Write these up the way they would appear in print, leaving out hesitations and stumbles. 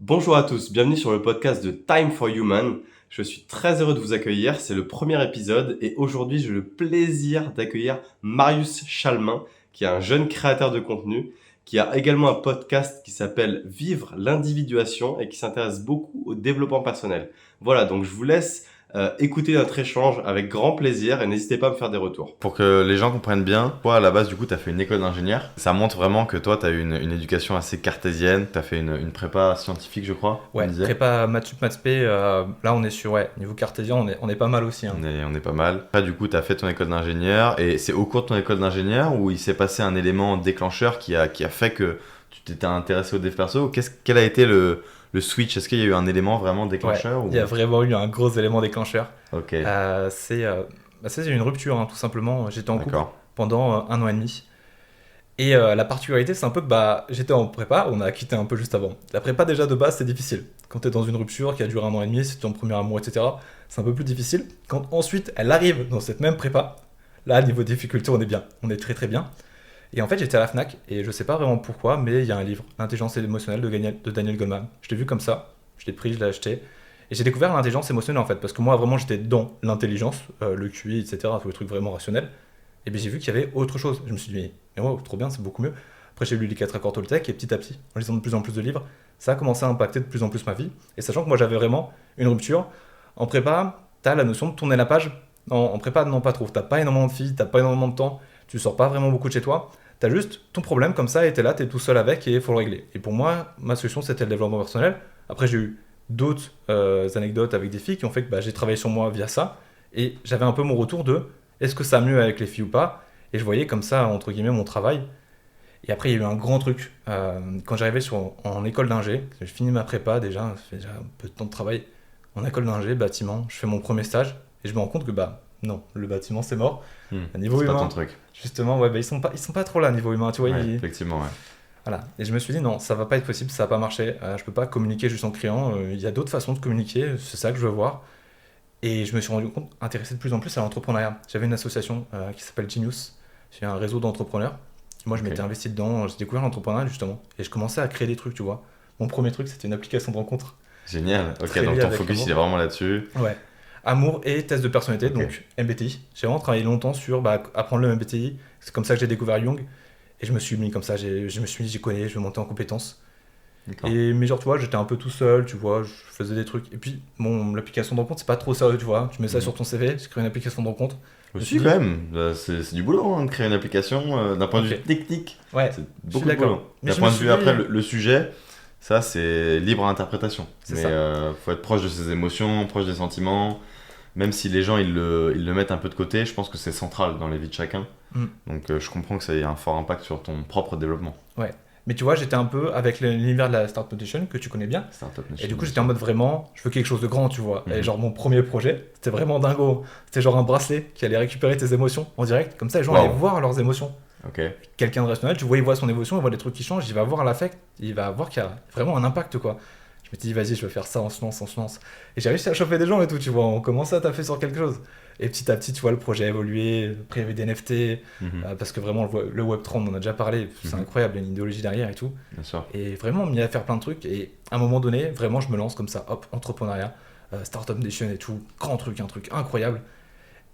Bonjour à tous, bienvenue sur le podcast de Time for Human. Je suis très heureux de vous accueillir, c'est le premier épisode et aujourd'hui j'ai le plaisir d'accueillir Marius Chalmin, qui est un jeune créateur de contenu, qui a également un podcast qui s'appelle Vivre l'individuation et qui s'intéresse beaucoup au développement personnel. Voilà, donc je vous laisse écouter notre échange avec grand plaisir et n'hésitez pas à me faire des retours. Pour que les gens comprennent bien, toi à la base du coup tu as fait une école d'ingénieur. Ça montre vraiment que toi tu as eu une éducation assez cartésienne, tu as fait une prépa scientifique je crois. Ouais, prépa maths sup maths spé, là on est sur niveau cartésien, on est pas mal aussi. Hein. On est pas mal. Après du coup tu as fait ton école d'ingénieur et c'est au cours de ton école d'ingénieur où il s'est passé un élément déclencheur qui a fait que tu t'étais intéressé au dev perso. Quel a été le switch? Est-ce qu'il y a eu un élément vraiment déclencheur Il y a vraiment eu un gros élément déclencheur. Ok. C'est une rupture, hein, tout simplement. J'étais en couple D'accord. pendant 1 an et demi. Et la particularité, c'est un peu que j'étais en prépa, on a quitté un peu juste avant. La prépa, déjà de base, c'est difficile. Quand tu es dans une rupture qui a duré 1 an et demi, c'est ton premier amour, etc., c'est un peu plus difficile. Quand ensuite elle arrive dans cette même prépa, là, niveau difficulté, on est bien. On est très très bien. Et en fait, j'étais à la Fnac et je sais pas vraiment pourquoi, mais il y a un livre, L'intelligence émotionnelle de Daniel Goleman. Je l'ai vu comme ça, je l'ai pris, je l'ai acheté. Et j'ai découvert l'intelligence émotionnelle en fait, parce que moi vraiment j'étais dans l'intelligence, le QI, etc., tous les trucs vraiment rationnels. Et bien j'ai vu qu'il y avait autre chose. Je me suis dit, mais wow, trop bien, c'est beaucoup mieux. Après j'ai lu les 4 accords Toltec et petit à petit, en lisant de plus en plus de livres, ça a commencé à impacter de plus en plus ma vie. Et sachant que moi j'avais vraiment une rupture, en prépa, t'as la notion de tourner la page. Non, en prépa, non pas trop. T'as pas énormément de filles, t'as pas énormément de temps, tu sors pas vraiment beaucoup de chez toi. T'as juste ton problème comme ça et t'es là, t'es tout seul avec et il faut le régler. Et pour moi, ma solution c'était le développement personnel. Après j'ai eu d'autres anecdotes avec des filles qui ont fait que j'ai travaillé sur moi via ça. Et j'avais un peu mon retour de est-ce que ça va mieux avec les filles ou pas. Et je voyais comme ça, entre guillemets, mon travail. Et après, il y a eu un grand truc. Quand j'arrivais en école d'ingé, j'ai fini ma prépa déjà, ça fait déjà un peu de temps de travail. En école d'ingé, bâtiment, je fais mon premier stage et je me rends compte que non, le bâtiment c'est mort. À niveau C'est humain, pas ton truc. justement, ouais, ils sont pas trop là niveau humain, tu vois. Ouais, effectivement, ouais. Voilà. Et je me suis dit non, ça va pas être possible, ça va pas marcher. Je peux pas communiquer juste en criant. Il y a d'autres façons de communiquer, c'est ça que je veux voir. Et je me suis rendu compte, intéressé de plus en plus à l'entrepreneuriat. J'avais une association qui s'appelle Genius. C'est un réseau d'entrepreneurs. Moi, je m'étais investi dedans. J'ai découvert l'entrepreneuriat justement. Et je commençais à créer des trucs, tu vois. Mon premier truc, c'était une application de rencontre. Génial. Ok, Très donc lié ton avec focus l'amour. il est vraiment là-dessus. Ouais. Amour et test de personnalité, Ok. donc MBTI. J'ai vraiment travaillé longtemps sur apprendre le MBTI. C'est comme ça que j'ai découvert Jung. Et je me suis mis comme ça. Je me suis dit, j'y connais, je vais monter en compétences. D'accord. Mais genre, tu vois, j'étais un peu tout seul, tu vois, je faisais des trucs. Et puis, l'application de rencontre, c'est pas trop sérieux, tu vois. Tu mets ça sur ton CV, j'ai créé une application de rencontre. Aussi, quand même, c'est du boulot hein, de créer une application d'un point de vue Ok. technique. Ouais, C'est je beaucoup suis de boulot. d'accord. Mais D'un je point me de suis vue, dit- après, le sujet, ça c'est libre à interprétation. C'est Mais ça. faut être proche de ses émotions, proche des sentiments. Même si les gens ils le mettent un peu de côté, je pense que c'est central dans les vies de chacun. Mm. Donc je comprends que ça ait un fort impact sur ton propre développement. Ouais. Mais tu vois, j'étais un peu avec l'univers de la Startup Nation, que tu connais bien. Startup Et Nation. du coup, j'étais en mode vraiment, je veux quelque chose de grand, tu vois. Et Mhm. genre, mon premier projet, c'était vraiment dingo. C'était genre un bracelet qui allait récupérer tes émotions en direct. Comme ça, les gens Wow. allaient voir leurs émotions. Ok. Quelqu'un de rationnel, tu vois, il voit son émotion, il voit des trucs qui changent, il va voir l'affect, il va voir qu'il y a vraiment un impact, quoi. Je me suis dit, vas-y, je vais faire ça, on se lance, on se lance. Et j'ai réussi à chauffer des gens et tout, tu vois. On commençait à taffer sur quelque chose. Et petit à petit, tu vois, le projet a évolué. Après, il y avait des NFT. Mhm. Parce que vraiment, le Web3, on en a déjà parlé. C'est Mhm. incroyable, il y a une idéologie derrière et tout. Bien sûr. Et vraiment, on m'y a fait plein de trucs. Et à un moment donné, vraiment, je me lance comme ça, hop, entrepreneuriat, Startup Nation et tout. Grand truc, un truc incroyable.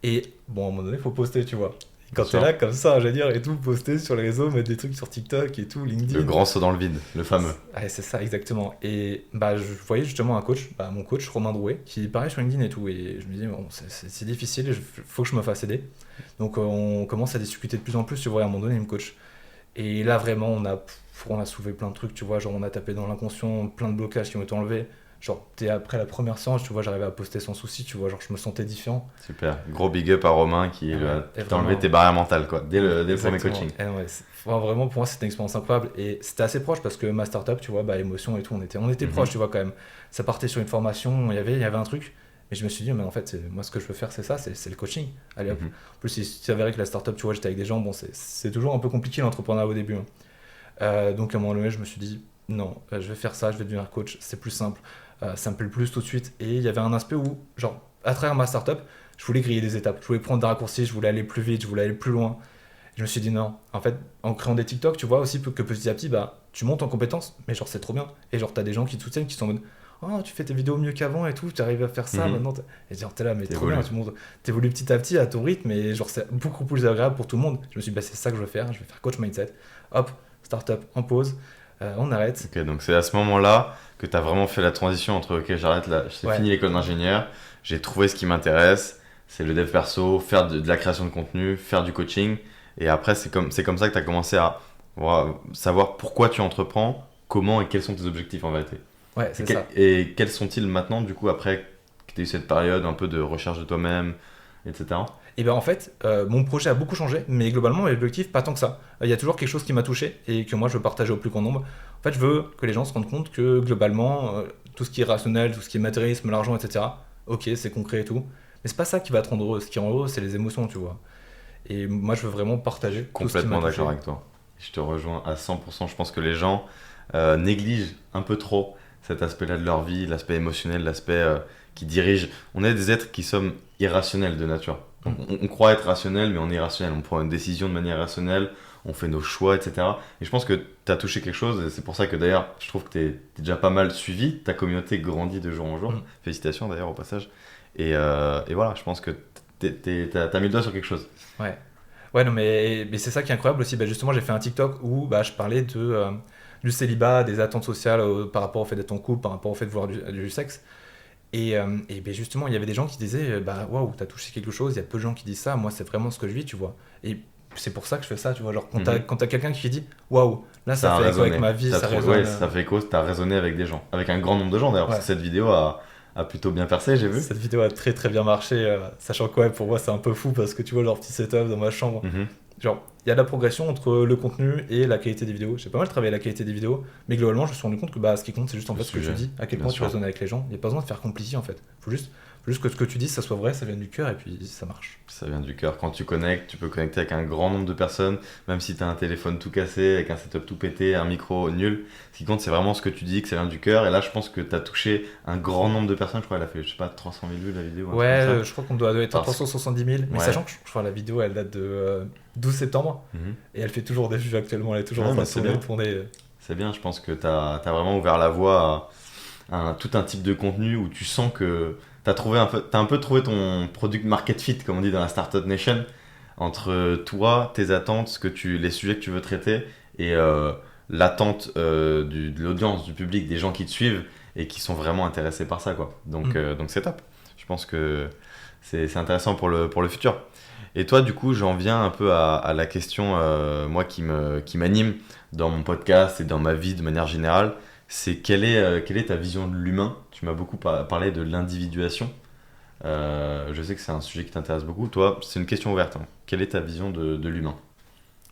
Et bon, à un moment donné, il faut poster, tu vois. Quand Bien t'es sûr. là, comme ça, je veux dire, et tout, poster sur les réseaux, mettre des trucs sur TikTok et tout, LinkedIn. Le grand saut dans le vide, le fameux. Ouais, c'est ça, exactement. Et je voyais justement un coach, mon coach Romain Drouet, qui parlait sur LinkedIn et tout. Et je me disais, bon, c'est difficile, il faut que je me fasse aider. Donc on commence à discuter de plus en plus, tu vois, à un moment donné, il me coach. Et là, vraiment, on a soulevé plein de trucs, tu vois, genre on a tapé dans l'inconscient, plein de blocages qui ont été enlevés. Genre, après la première séance, tu vois, j'arrivais à poster sans souci, tu vois, genre je me sentais différent. Super. Gros big up à Romain qui Ouais, et t'a enlevé vraiment. tes barrières mentales quoi, dès le premier Exactement. coaching. Et ouais, vraiment, pour moi, c'était une expérience incroyable. Et c'était assez proche parce que ma startup, tu vois, émotion et tout, on était Mhm. proches, tu vois, quand même. Ça partait sur une formation, il y avait un truc. Mais je me suis dit, mais en fait, moi, ce que je veux faire, c'est ça, c'est le coaching. Allez hop. Mhm. En plus, il s'avérait que la startup, tu vois, j'étais avec des gens, bon, c'est toujours un peu compliqué l'entrepreneuriat au début. Hein. Donc, à un moment donné, je me suis dit, non, je vais faire ça, je vais devenir coach, c'est plus simple. Ça me plaît le plus tout de suite. Et il y avait un aspect où, genre, à travers ma startup, je voulais griller des étapes. Je voulais prendre des raccourcis, je voulais aller plus vite, je voulais aller plus loin. Je me suis dit non. En fait, en créant des TikTok, tu vois aussi que petit à petit, bah, tu montes en compétences, mais genre c'est trop bien. Et genre t'as des gens qui te soutiennent, qui sont en mode oh, tu fais tes vidéos mieux qu'avant et tout, tu arrives à faire ça Mhm. maintenant. Et genre t'es là, mais trop T'évolues. bien, tu montes, t'évolues petit à petit à ton rythme et genre c'est beaucoup plus agréable pour tout le monde. Je me suis dit bah c'est ça que je veux faire coach mindset. Hop, startup, en pause, on arrête. Ok, donc c'est à ce moment-là que tu as vraiment fait la transition entre ok, j'arrête là, j'ai Ouais. fini l'école d'ingénieur, j'ai trouvé ce qui m'intéresse, c'est le dev perso, faire de la création de contenu, faire du coaching. Et après, c'est comme ça que tu as commencé à savoir pourquoi tu entreprends, comment et quels sont tes objectifs en vérité. Ouais, Et, c'est ça. et quels sont-ils maintenant, du coup, après que tu as eu cette période un peu de recherche de toi-même, etc. Et ben en fait, mon projet a beaucoup changé, mais globalement, mes objectifs, pas tant que ça. Il y a toujours quelque chose qui m'a touché et que moi, je veux partager au plus grand nombre. En fait, je veux que les gens se rendent compte que globalement, tout ce qui est rationnel, tout ce qui est matérialisme, l'argent, etc., ok, c'est concret et tout. Mais c'est pas ça qui va te rendre heureux. Ce qui rend heureux, c'est les émotions, tu vois. Et moi, je veux vraiment partager tout ce qui m'a Complètement touché. d'accord avec toi. Je te rejoins à 100%. Je pense que les gens négligent un peu trop cet aspect-là de leur vie, l'aspect émotionnel, l'aspect qui dirige. On est des êtres qui sommes irrationnels de nature. Donc, on croit être rationnel, mais on est irrationnel. On prend une décision de manière rationnelle, on fait nos choix, etc. Et je pense que tu as touché quelque chose, et c'est pour ça que d'ailleurs, je trouve que tu es déjà pas mal suivi. Ta communauté grandit de jour en jour. Mm. Félicitations d'ailleurs au passage. Et voilà, je pense que t'as mis le doigt sur quelque chose. Ouais. Ouais, non, mais c'est ça qui est incroyable aussi. Bah, justement, j'ai fait un TikTok où bah, je parlais du célibat, des attentes sociales par rapport au fait d'être en couple, par rapport au fait de voir du sexe. Et ben justement, il y avait des gens qui disaient bah waouh, t'as touché quelque chose. Il y a peu de gens qui disent ça. Moi, c'est vraiment ce que je vis, tu vois. Et c'est pour ça que je fais ça, tu vois. Genre, Mhm. quand t'as quelqu'un qui dit waouh, là, ça Ça a fait écho avec résonné. ma vie, ça résonne. Ouais, ça fait écho, ça a résonné avec des gens. Avec un grand nombre de gens d'ailleurs, parce Ouais. que cette vidéo a plutôt bien percé, j'ai vu. Cette vidéo a très très bien marché, sachant que ouais, pour moi, c'est un peu fou parce que tu vois leur petit setup dans ma chambre. Mhm. Genre, il y a de la progression entre le contenu et la qualité des vidéos. J'ai pas mal travaillé la qualité des vidéos, mais globalement, je me suis rendu compte que bah, ce qui compte, c'est juste en Le fait ce que tu sujet, dis, à quel bien point tu sûr. résonnes avec les gens. Il n'y a pas besoin de faire compliqué en fait. Faut juste que ce que tu dis, ça soit vrai, ça vienne du cœur et puis ça marche. Ça vient du cœur. Quand tu connectes, tu peux connecter avec un grand nombre de personnes, même si tu as un téléphone tout cassé, avec un setup tout pété, un micro nul. Ce qui compte, c'est vraiment ce que tu dis, que ça vient du cœur. Et là, je pense que tu as touché un grand nombre de personnes. Je crois qu'elle a fait, je sais pas, 300 000 vues la vidéo. Un Ouais, truc comme ça. je crois qu'on doit être à Parce- 370 000, mais Ouais. sachant que je crois la vidéo elle date de 12 septembre Mhm. et elle fait toujours des vues actuellement, elle est toujours Ouais, en train mais de c'est tourner, bien. tourner. C'est bien, je pense que tu as vraiment ouvert la voie à tout un type de contenu où tu sens que tu as t'as un peu trouvé ton product market fit, comme on dit dans la Startup Nation, entre toi, tes attentes, les sujets que tu veux traiter et l'attente de l'audience, du public, des gens qui te suivent et qui sont vraiment intéressés par ça, quoi. Donc c'est top. Je pense que c'est intéressant pour pour le futur. Et toi, du coup, j'en viens un peu à la question, moi, qui m'anime dans mon podcast et dans ma vie de manière générale. C'est quelle est ta vision de l'humain? Tu m'as beaucoup parlé de l'individuation. Je sais que c'est un sujet qui t'intéresse beaucoup. Toi, c'est une question ouverte, hein. Quelle est ta vision de l'humain?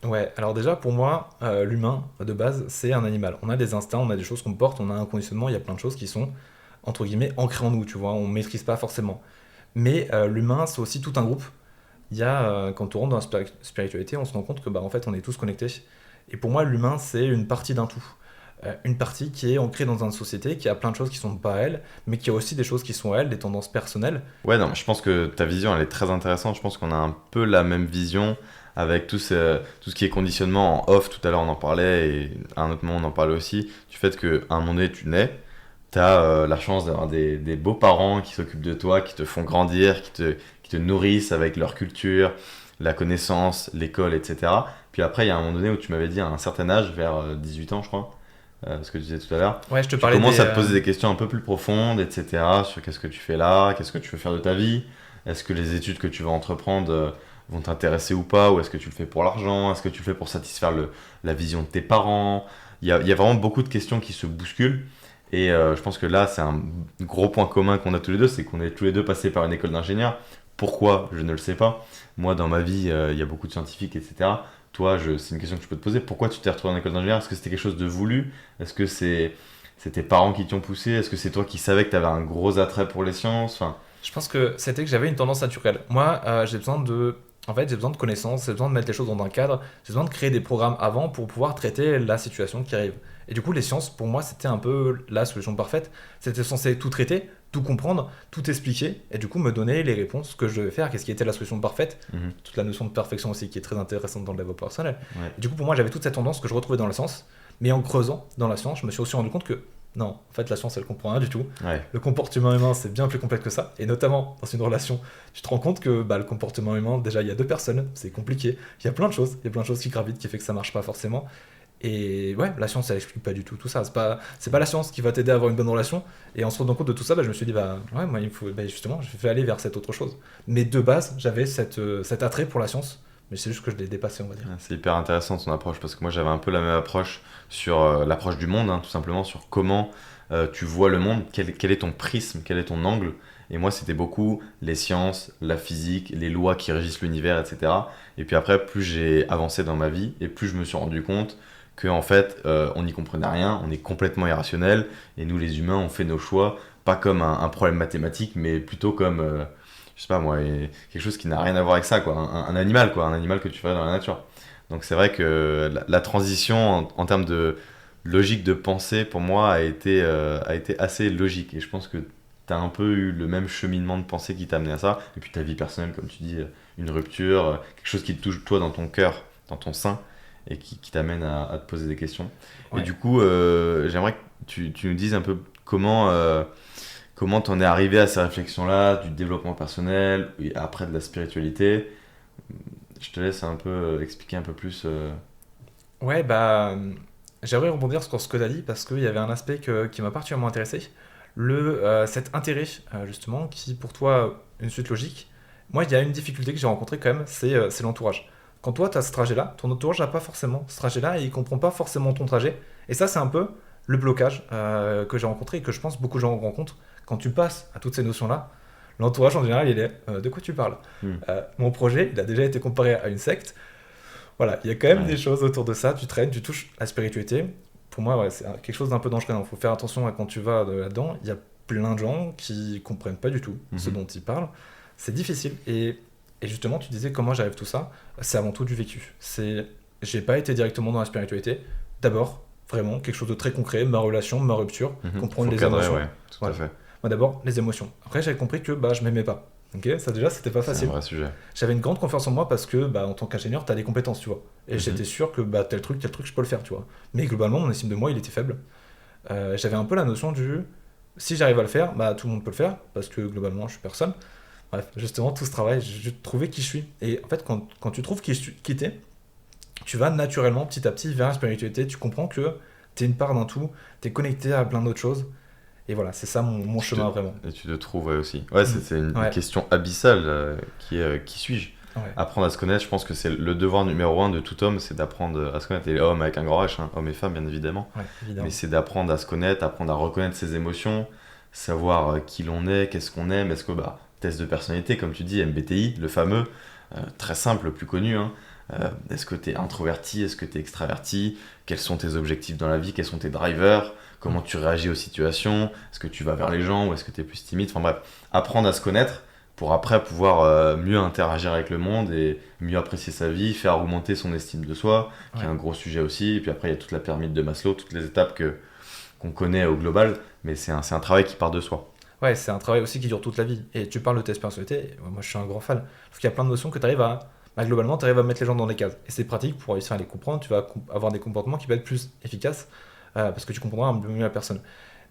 Ouais, alors déjà pour moi, l'humain de base c'est un animal. On a des instincts, on a des choses qu'on porte, on a un conditionnement, il y a plein de choses qui sont entre guillemets ancrées en nous, tu vois, on maîtrise pas forcément. Mais l'humain c'est aussi tout un groupe. Il y a, quand on rentre dans la spiritualité, on se rend compte que bah, en fait on est tous connectés. Et pour moi l'humain c'est une partie d'un tout. Une partie qui est ancrée dans une société, qui a plein de choses qui sont pas à elle, mais qui a aussi des choses qui sont à elle, des tendances personnelles. Ouais, non, je pense que ta vision, elle est très intéressante. Je pense qu'on a un peu la même vision avec tout ce qui est conditionnement en off. Tout à l'heure, on en parlait et à un autre moment, on en parlait aussi. Du fait qu'à un moment donné, tu nais, tu as la chance d'avoir des beaux parents qui s'occupent de toi, qui te font grandir, qui te nourrissent avec leur culture, la connaissance, l'école, etc. Puis après, il y a un moment donné où tu m'avais dit à un certain âge, vers 18 ans, je crois, ce que tu disais tout à l'heure, Ouais, je te tu parlais commences des, à te poser des questions un peu plus profondes, etc. Sur qu'est-ce que tu fais là, qu'est-ce que tu veux faire de ta vie, est-ce que les études que tu vas entreprendre vont t'intéresser ou pas, ou est-ce que tu le fais pour l'argent, est-ce que tu le fais pour satisfaire la vision de tes parents. Il y a vraiment beaucoup de questions qui se bousculent. Et je pense que là, c'est un gros point commun qu'on a tous les deux, c'est qu'on est tous les deux passés par une école d'ingénieur. Pourquoi? Je ne le sais pas. Moi, dans ma vie, il y a beaucoup de scientifiques, etc. Toi, c'est une question que je peux te poser. Pourquoi tu t'es retrouvé en école d'ingénieur? Est-ce que c'était quelque chose de voulu? Est-ce que c'est tes parents qui t'y ont poussé? Est-ce que c'est toi qui savais que tu avais un gros attrait pour les sciences? Enfin, Je pense que c'était que j'avais une tendance naturelle. Moi, j'ai besoin de. En fait, j'ai besoin de connaissances, j'ai besoin de mettre les choses dans un cadre, j'ai besoin de créer des programmes avant pour pouvoir traiter la situation qui arrive. Et du coup, les sciences, pour moi, c'était un peu la solution parfaite. C'était censé tout traiter, tout comprendre, tout expliquer, et du coup me donner les réponses que je devais faire, qu'est-ce qui était la solution parfaite, Mhm. toute la notion de perfection aussi qui est très intéressante dans le développement personnel. Ouais. Et du coup, pour moi, j'avais toute cette tendance que je retrouvais dans la science, mais en creusant dans la science, je me suis aussi rendu compte que non, en fait, la science, elle comprend rien du tout. Ouais. Le comportement humain, c'est bien plus complexe que ça. Et notamment, dans une relation, tu te rends compte que le comportement humain, déjà, il y a deux personnes, c'est compliqué. Il y a plein de choses, qui gravitent, qui fait que ça marche pas forcément. Et ouais, la science, elle explique pas du tout ça. C'est pas la science qui va t'aider à avoir une bonne relation. Et en se rendant compte de tout ça, je me suis dit, ouais, moi, il faut, justement, je vais aller vers cette autre chose. Mais de base, j'avais cet attrait pour la science, mais c'est juste que je l'ai dépassé, on va dire. C'est hyper intéressant ton approche parce que moi j'avais un peu la même approche sur l'approche du monde, hein, tout simplement sur comment tu vois le monde, quel est ton prisme, quel est ton angle. Et moi c'était beaucoup les sciences, la physique, les lois qui régissent l'univers, etc. Et puis après, plus j'ai avancé dans ma vie et plus je me suis rendu compte que en fait on n'y comprenait rien, on est complètement irrationnel et nous les humains on fait nos choix, pas comme un problème mathématique, mais plutôt comme je sais pas moi, quelque chose qui n'a rien à voir avec ça, quoi. Un animal, quoi, un animal que tu ferais dans la nature. Donc c'est vrai que la transition en termes de logique de pensée, pour moi, a été assez logique. Et je pense que tu as un peu eu le même cheminement de pensée qui t'a amené à ça. Et puis ta vie personnelle, comme tu dis, une rupture, quelque chose qui te touche toi dans ton cœur, dans ton sein, et qui t'amène à te poser des questions. Ouais. Et du coup, j'aimerais que tu nous dises un peu comment t'en es arrivé à ces réflexions-là, du développement personnel, et après de la spiritualité. Je te laisse un peu expliquer un peu plus. Ouais, j'aimerais rebondir sur ce que tu as dit parce qu'il y avait un aspect qui m'a particulièrement intéressé. Cet intérêt, justement, qui pour toi, une suite logique. Moi, il y a une difficulté que j'ai rencontrée quand même, c'est l'entourage. Quand toi, tu as ce trajet-là, ton entourage n'a pas forcément ce trajet-là et il comprend pas forcément ton trajet. Et ça, c'est un peu le blocage que j'ai rencontré et que je pense beaucoup de gens rencontrent. Quand tu passes à toutes ces notions-là, l'entourage en général, il est de quoi tu parles. Hmm. Mon projet, il a déjà été comparé à une secte. Voilà, il y a quand même Ouais. des choses autour de ça. Tu traînes, tu touches la spiritualité. Pour moi, ouais, c'est quelque chose d'un peu dangereux. Il faut faire attention à quand tu vas là-dedans. Il y a plein de gens qui comprennent pas du tout ce Mhm. dont ils parlent. C'est difficile. Et justement, tu disais comment j'arrive tout ça. C'est avant tout du vécu. J'ai pas été directement dans la spiritualité. D'abord, vraiment, quelque chose de très concret, ma relation, ma rupture, comprendre Faut les cadrer, émotions. ouais, tout Voilà. à fait. Moi d'abord, les émotions. Après, j'avais compris que je m'aimais pas. Ok, ça déjà, c'était pas C'est un facile. vrai sujet. J'avais une grande confiance en moi parce que en tant qu'ingénieur, tu as des compétences, tu vois. Et j'étais sûr que tel truc, je peux le faire, tu vois. Mais globalement, mon estime de moi, il était faible. J'avais un peu la notion du si j'arrive à le faire, tout le monde peut le faire parce que globalement, je suis personne. Bref, justement, tout ce travail, je trouvais qui je suis. Et en fait, quand tu trouves qui t'es, tu vas naturellement, petit à petit, vers la spiritualité. Tu comprends que tu es une part d'un tout, tu es connecté à plein d'autres choses. Et voilà, c'est ça mon chemin vraiment. Et tu te trouves ouais, aussi. Ouais, c'est une Ouais. question abyssale qui suis-je? Ouais. Apprendre à se connaître, je pense que c'est le devoir numéro un de tout homme, c'est d'apprendre à se connaître. Et homme avec un grand H, hein, homme et femme bien évidemment. Ouais, évidemment. Mais c'est d'apprendre à se connaître, apprendre à reconnaître ses émotions, savoir qui l'on est, qu'est-ce qu'on aime. Est-ce que, test de personnalité, comme tu dis, MBTI, le fameux, très simple, le plus connu. Hein. Est-ce que tu es introverti, est-ce que tu es extraverti? Quels sont tes objectifs dans la vie? Quels sont tes drivers? Comment tu réagis aux situations? Est-ce que tu vas vers les gens ou est-ce que tu es plus timide? Enfin bref, apprendre à se connaître pour après pouvoir mieux interagir avec le monde et mieux apprécier sa vie, faire augmenter son estime de soi, qui est un gros sujet aussi. Et puis après, il y a toute la pyramide de Maslow, toutes les étapes qu'on connaît au global, mais c'est un travail qui part de soi. Ouais, c'est un travail aussi qui dure toute la vie. Et tu parles de test personnalité, moi je suis un grand fan. Parce qu'il y a plein de notions que tu arrives globalement, tu arrives à mettre les gens dans des cases. Et c'est pratique pour réussir à les comprendre, tu vas avoir des comportements qui vont être plus efficaces parce que tu comprendras un peu mieux la personne.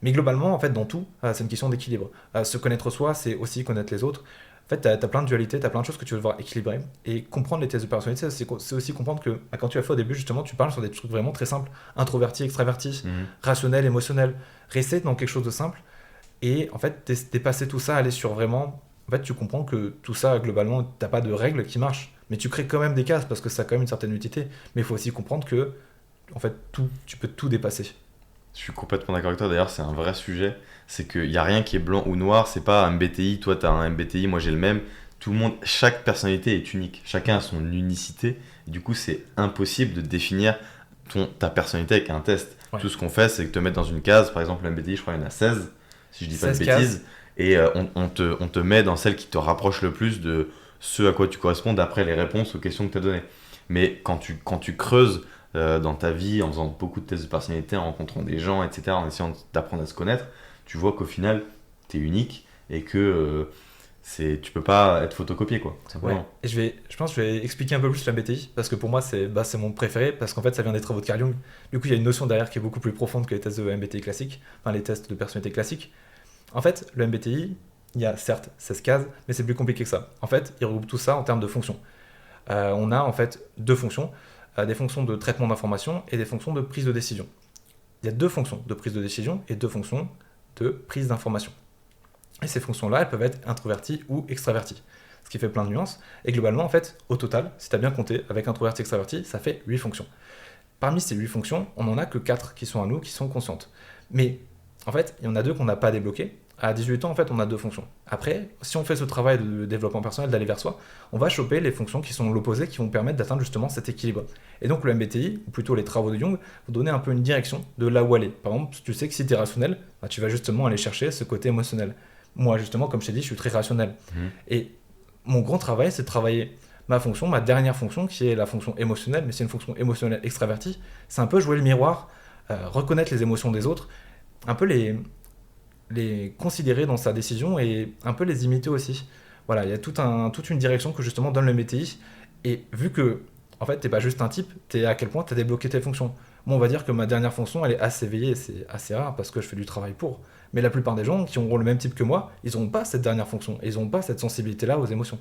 Mais globalement, en fait, dans tout, c'est une question d'équilibre. Se connaître soi, c'est aussi connaître les autres. En fait, tu as plein de dualités, tu as plein de choses que tu veux devoir équilibrer. Et comprendre les tests de personnalité, c'est aussi comprendre que quand tu as fait au début, justement, tu parles sur des trucs vraiment très simples. Introverti, extraverti, rationnel, émotionnel. Rester dans quelque chose de simple. Et en fait, dépasser tout ça, aller sur vraiment... En fait, tu comprends que tout ça, globalement, t'as pas de règles qui marchent. Mais tu crées quand même des cases parce que ça a quand même une certaine utilité. Mais il faut aussi comprendre que, en fait, tu peux tout dépasser. Je suis complètement d'accord avec toi. D'ailleurs, c'est un vrai sujet. C'est qu'il n'y a rien qui est blanc ou noir. C'est pas un MBTI. Toi, tu as un MBTI. Moi, j'ai le même. Tout le monde, chaque personnalité est unique. Chacun a son unicité. Et du coup, c'est impossible de définir ta personnalité avec un test. Ouais. Tout ce qu'on fait, c'est te mettre dans une case. Par exemple, le MBTI, je crois qu'il y en a 16, si je dis pas de 16 bêtises. Et on te met dans celle qui te rapproche le plus de ce à quoi tu corresponds d'après les réponses aux questions que tu as données. Mais quand tu creuses dans ta vie, en faisant beaucoup de tests de personnalité, en rencontrant des gens, etc., en essayant d'apprendre à se connaître, tu vois qu'au final, tu es unique et que tu peux pas être photocopié, quoi, simplement. Ouais. Et je pense que je vais expliquer un peu plus la MBTI, parce que pour moi, c'est mon préféré, parce qu'en fait, ça vient des travaux de Carl Jung. Du coup, il y a une notion derrière qui est beaucoup plus profonde que les tests de MBTI classiques, enfin les tests de personnalité classiques. En fait, le MBTI, il y a certes 16 cases, mais c'est plus compliqué que ça. En fait, il regroupe tout ça en termes de fonctions. On a en fait deux fonctions, des fonctions de traitement d'information et des fonctions de prise de décision. Il y a deux fonctions de prise de décision et deux fonctions de prise d'information. Et ces fonctions-là, elles peuvent être introverties ou extraverties, ce qui fait plein de nuances. Et globalement, en fait, au total, si tu as bien compté, avec introverti et extraverti, ça fait 8 fonctions. Parmi ces 8 fonctions, on n'en a que 4 qui sont à nous, qui sont conscientes. Mais en fait, il y en a 2 qu'on n'a pas débloquées. À 18 ans, en fait, on a 2 fonctions. Après, si on fait ce travail de développement personnel, d'aller vers soi, on va choper les fonctions qui sont l'opposé, qui vont permettre d'atteindre justement cet équilibre. Et donc le MBTI, ou plutôt les travaux de Jung, vont donner un peu une direction de là où aller. Par exemple, tu sais que si tu es rationnel, bah, tu vas justement aller chercher ce côté émotionnel. Moi, justement, comme je t'ai dit, je suis très rationnel. Et mon grand travail, c'est de travailler ma fonction, ma dernière fonction, qui est la fonction émotionnelle, mais c'est une fonction émotionnelle extravertie. C'est un peu jouer le miroir, reconnaître les émotions des autres, un peu les considérer dans sa décision et un peu les imiter aussi. Voilà, il y a toute une direction que justement donne le MBTI. Et vu que, en fait, t'es pas juste un type, t'es à quel point t'as débloqué tes fonctions. Moi, on va dire que ma dernière fonction, elle est assez éveillée, c'est assez rare parce que je fais du travail pour. Mais la plupart des gens qui auront le même type que moi, ils n'auront pas cette dernière fonction. Et ils n'auront pas cette sensibilité-là aux émotions.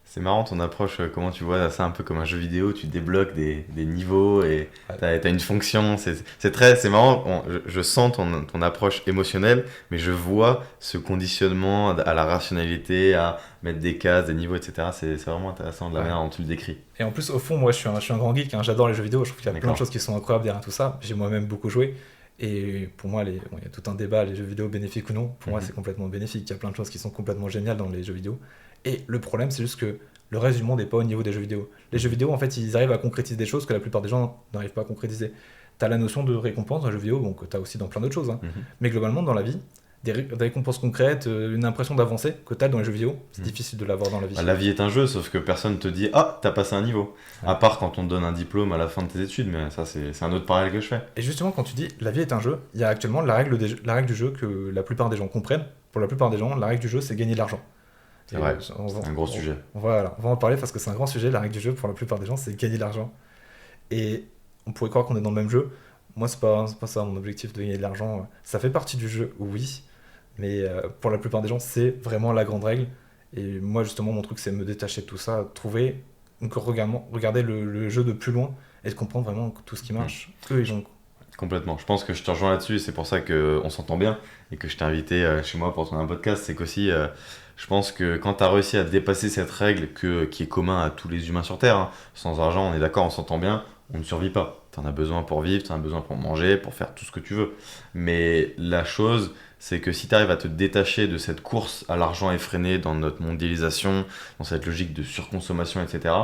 C'est marrant ton approche, comment tu vois ça un peu comme un jeu vidéo, tu débloques des niveaux et t'as une fonction, c'est marrant, je sens ton approche émotionnelle, mais je vois ce conditionnement à la rationalité, à mettre des cases, des niveaux, etc. C'est vraiment intéressant de la manière dont tu le décris. Et en plus, au fond, moi je suis un grand geek, hein, j'adore les jeux vidéo, je trouve qu'il y a plein de choses qui sont incroyables derrière tout ça, j'ai moi-même beaucoup joué. Et pour moi, il y a tout un débat, les jeux vidéo bénéfiques ou non. Pour moi, c'est complètement bénéfique. Il y a plein de choses qui sont complètement géniales dans les jeux vidéo. Et le problème, c'est juste que le reste du monde n'est pas au niveau des jeux vidéo. Les jeux vidéo, en fait, ils arrivent à concrétiser des choses que la plupart des gens n'arrivent pas à concrétiser. Tu as la notion de récompense dans les jeux vidéo, donc tu as aussi dans plein d'autres choses. Hein. Mais globalement, dans la vie, des récompenses concrètes, une impression d'avancer que tu as dans les jeux vidéo, c'est difficile de l'avoir dans la vie. La vie est un jeu, sauf que personne te dit « Ah, t'as passé un niveau ». À part quand on te donne un diplôme à la fin de tes études, mais ça, c'est un autre parallèle que je fais. Et justement, quand tu dis « la vie est un jeu », il y a actuellement la règle du jeu que la plupart des gens comprennent. Pour la plupart des gens, la règle du jeu, c'est gagner de l'argent. C'est vrai, c'est un gros sujet. Voilà, on va en parler parce que c'est un grand sujet. La règle du jeu, pour la plupart des gens, c'est gagner de l'argent. Et on pourrait croire qu'on est dans le même jeu. Moi, c'est pas ça mon objectif de gagner de l'argent. Ça fait partie du jeu, oui. Mais pour la plupart des gens, c'est vraiment la grande règle. Et moi, justement, mon truc, c'est me détacher de tout ça, trouver, regarder le jeu de plus loin et de comprendre vraiment tout ce qui marche. Eux, ils ont... Complètement. Je pense que je te rejoins là-dessus et c'est pour ça qu'on s'entend bien et que je t'ai invité chez moi pour tourner un podcast. C'est qu'aussi, je pense que quand tu as réussi à dépasser cette règle qui est commun à tous les humains sur Terre, hein, sans argent, on est d'accord, on s'entend bien, on ne survit pas. Tu en as besoin pour vivre, tu en as besoin pour manger, pour faire tout ce que tu veux. Mais la chose, c'est que si tu arrives à te détacher de cette course à l'argent effrénée dans notre mondialisation, dans cette logique de surconsommation, etc.,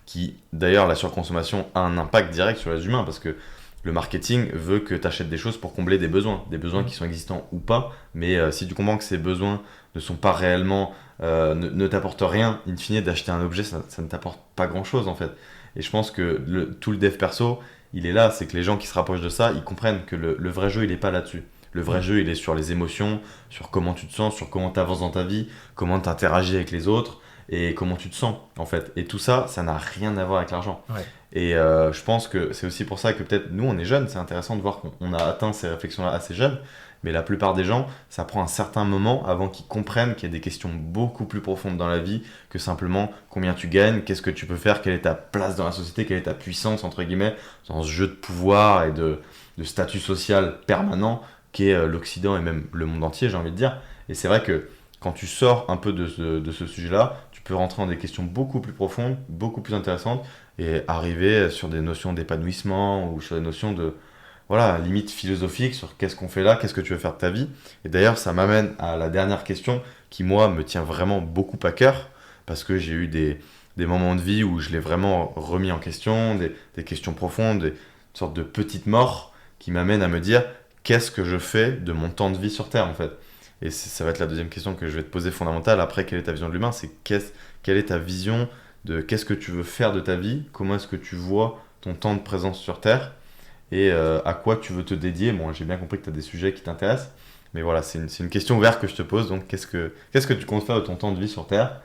qui, d'ailleurs, la surconsommation a un impact direct sur les humains parce que le marketing veut que tu achètes des choses pour combler des besoins qui sont existants ou pas, mais si tu comprends que ces besoins ne sont pas réellement, ne t'apportent rien, in fine, d'acheter un objet, ça ne t'apporte pas grand-chose en fait. Et je pense que tout le dev perso, il est là, c'est que les gens qui se rapprochent de ça, ils comprennent que le vrai jeu, il n'est pas là-dessus. Le vrai jeu, il est sur les émotions, sur comment tu te sens, sur comment tu avances dans ta vie, comment tu interagis avec les autres et comment tu te sens en fait. Et tout ça, ça n'a rien à voir avec l'argent. Ouais. Et je pense que c'est aussi pour ça que peut-être nous on est jeunes, c'est intéressant de voir qu'on a atteint ces réflexions-là assez jeunes, mais la plupart des gens, ça prend un certain moment avant qu'ils comprennent qu'il y a des questions beaucoup plus profondes dans la vie que simplement combien tu gagnes, qu'est-ce que tu peux faire, quelle est ta place dans la société, quelle est ta puissance entre guillemets, dans ce jeu de pouvoir et de statut social permanent qu'est l'Occident et même le monde entier, j'ai envie de dire. Et c'est vrai que quand tu sors un peu de ce sujet-là, tu peux rentrer dans des questions beaucoup plus profondes, beaucoup plus intéressantes, et arriver sur des notions d'épanouissement ou sur des notions de, voilà, limite philosophique sur qu'est-ce qu'on fait là, qu'est-ce que tu veux faire de ta vie. Et d'ailleurs, ça m'amène à la dernière question qui, moi, me tient vraiment beaucoup à cœur, parce que j'ai eu des moments de vie où je l'ai vraiment remis en question, des questions profondes, une sorte de petite mort qui m'amène à me dire qu'est-ce que je fais de mon temps de vie sur Terre, en fait. et ça va être la deuxième question que je vais te poser fondamentale. Après, quelle est ta vision de l'humain? C'est quelle est ta vision de qu'est-ce que tu veux faire de ta vie? Comment est-ce que tu vois ton temps de présence sur Terre? Et à quoi tu veux te dédier? Bon, j'ai bien compris que tu as des sujets qui t'intéressent, mais voilà, c'est une question ouverte que je te pose. Donc, qu'est-ce que tu comptes faire de ton temps de vie sur Terre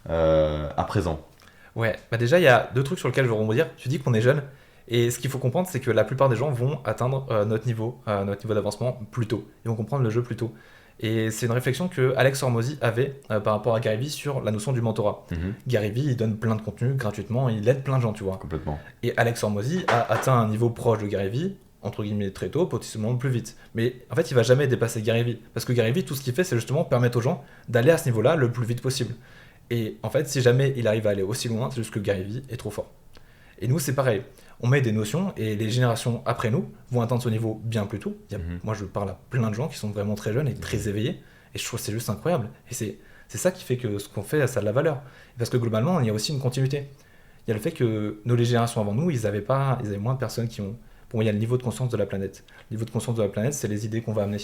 à présent? Ouais, bah déjà, il y a deux trucs sur lesquels je veux rebondir. Tu dis qu'on est jeune, et ce qu'il faut comprendre, c'est que la plupart des gens vont atteindre notre niveau d'avancement plus tôt. Ils vont comprendre le jeu plus tôt. Et c'est une réflexion que Alex Hormozy avait par rapport à Gary Vee sur la notion du mentorat. Gary Vee, il donne plein de contenu gratuitement, il aide plein de gens, tu vois. Complètement. Et Alex Hormozy a atteint un niveau proche de Gary Vee, entre guillemets très tôt, potentiellement plus vite. Mais en fait, il va jamais dépasser Gary Vee. Parce que Gary Vee, tout ce qu'il fait, c'est justement permettre aux gens d'aller à ce niveau-là le plus vite possible. Et en fait, si jamais il arrive à aller aussi loin, c'est juste que Gary Vee est trop fort. Et nous, c'est pareil. On met des notions et les générations après nous vont atteindre ce niveau bien plus tôt. Moi, je parle à plein de gens qui sont vraiment très jeunes et très éveillés. Et je trouve que c'est juste incroyable. Et c'est ça qui fait que ce qu'on fait, ça a de la valeur. Parce que globalement, il y a aussi une continuité. Il y a le fait que nos générations avant nous, ils avaient moins de personnes qui ont... Pour moi, il y a le niveau de conscience de la planète. Le niveau de conscience de la planète, c'est les idées qu'on va amener.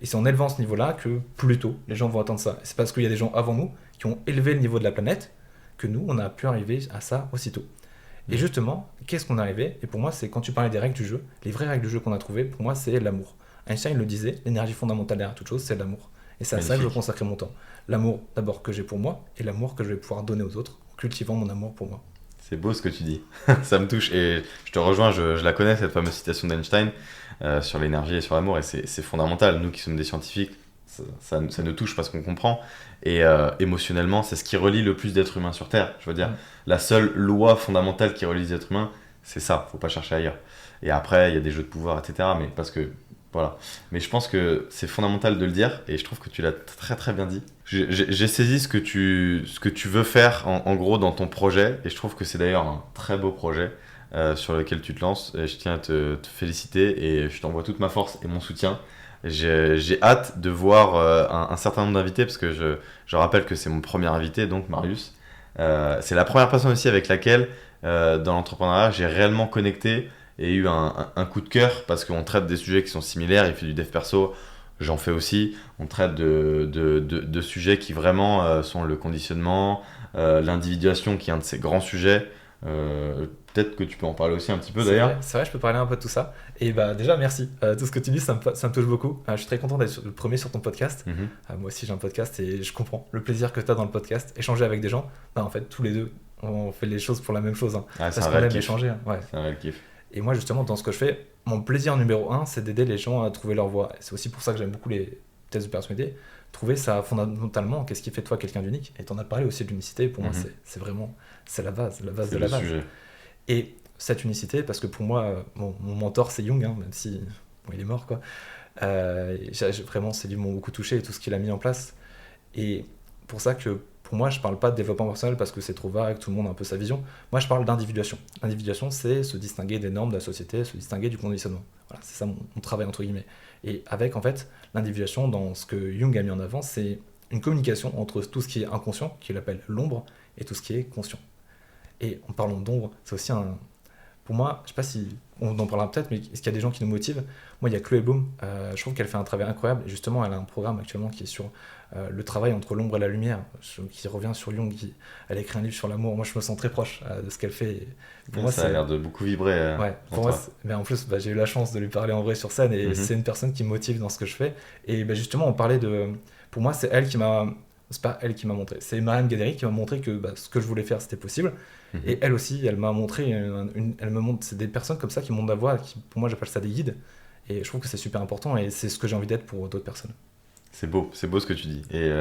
Et c'est en élevant ce niveau-là que plus tôt, les gens vont atteindre ça. Et c'est parce qu'il y a des gens avant nous qui ont élevé le niveau de la planète que nous, on a pu arriver à ça aussitôt. Et justement, qu'est-ce qu'on est arrivé? Et pour moi, c'est quand tu parlais des règles du jeu, les vraies règles du jeu qu'on a trouvées, pour moi, c'est l'amour. Einstein le disait, l'énergie fondamentale derrière toute chose, c'est l'amour. Et c'est à ça que je veux consacrer mon temps. L'amour, d'abord, que j'ai pour moi, et l'amour que je vais pouvoir donner aux autres, en cultivant mon amour pour moi. C'est beau ce que tu dis, ça me touche. Et je te rejoins, je la connais, cette fameuse citation d'Einstein sur l'énergie et sur l'amour, et c'est fondamental. Nous qui sommes des scientifiques, ça nous touche parce qu'on comprend. Et émotionnellement, c'est ce qui relie le plus d'êtres humains sur Terre. Je veux dire, la seule loi fondamentale qui relie les êtres humains, c'est ça, faut pas chercher ailleurs. Et après, il y a des jeux de pouvoir, etc. Mais parce que, voilà. Mais je pense que c'est fondamental de le dire, et je trouve que tu l'as très très bien dit. J'ai saisi ce que tu veux faire, en gros, dans ton projet, et je trouve que c'est d'ailleurs un très beau projet sur lequel tu te lances. Et je tiens à te féliciter, et je t'envoie toute ma force et mon soutien. J'ai hâte de voir un certain nombre d'invités, parce que je rappelle que c'est mon premier invité, donc Marius. C'est la première personne aussi avec laquelle, dans l'entrepreneuriat, j'ai réellement connecté et eu un coup de cœur, parce qu'on traite des sujets qui sont similaires. Il fait du dev perso, j'en fais aussi. On traite de sujets qui vraiment sont le conditionnement, l'individuation, qui est un de ces grands sujets. Peut-être que tu peux en parler aussi un petit peu d'ailleurs. C'est vrai, je peux parler un peu de tout ça. Et bah déjà, merci. Tout ce que tu dis, ça me touche beaucoup. Je suis très content d'être le premier sur ton podcast. Moi aussi, j'ai un podcast et je comprends le plaisir que tu as dans le podcast. Échanger avec des gens, en fait, tous les deux, on fait les choses pour la même chose. Parce qu'on aime échanger. Ouais. C'est un réel kiff. Et moi, justement, dans ce que je fais, mon plaisir numéro 1, c'est d'aider les gens à trouver leur voie. C'est aussi pour ça que j'aime beaucoup les tests de personnalité. Trouver ça fondamentalement, qu'est-ce qui fait de toi quelqu'un d'unique. Et tu en as parlé aussi de l'unicité. Pour moi, c'est vraiment la base de la base. Sujet. Et cette unicité, parce que pour moi, mon mentor, c'est Jung, même si il est mort, quoi. Vraiment, ces livres m'ont beaucoup touché et tout ce qu'il a mis en place. Et pour ça que, pour moi, je parle pas de développement personnel parce que c'est trop vague, tout le monde a un peu sa vision. Moi, je parle d'individuation. L'individuation, c'est se distinguer des normes de la société, se distinguer du conditionnement. Voilà, c'est ça mon travail, entre guillemets. Et avec, en fait, l'individuation, dans ce que Jung a mis en avant, c'est une communication entre tout ce qui est inconscient, qu'il appelle l'ombre, et tout ce qui est conscient. Et en parlant d'ombre, c'est aussi pour moi, je sais pas si on en parlera peut-être, mais est-ce qu'il y a des gens qui nous motivent? Moi, il y a Chloé Bloom, je trouve qu'elle fait un travail incroyable. Et justement, elle a un programme actuellement qui est sur le travail entre l'ombre et la lumière, qui revient sur Jung. Elle a écrit un livre sur l'amour. Moi, je me sens très proche de ce qu'elle fait. Et pour moi, ça a l'air de beaucoup vibrer. Ouais, pour moi, mais en plus, j'ai eu la chance de lui parler en vrai sur scène, et c'est une personne qui me motive dans ce que je fais. Et justement, on parlait de... Pour moi, c'est elle qui m'a... C'est pas elle qui m'a montré, c'est Mariam Gaderi qui m'a montré que ce que je voulais faire, c'était possible. Et elle aussi, elle m'a montré, elle me montre, c'est des personnes comme ça qui montrent la voie, pour moi j'appelle ça des guides, et je trouve que c'est super important, et c'est ce que j'ai envie d'être pour d'autres personnes. C'est beau ce que tu dis. Et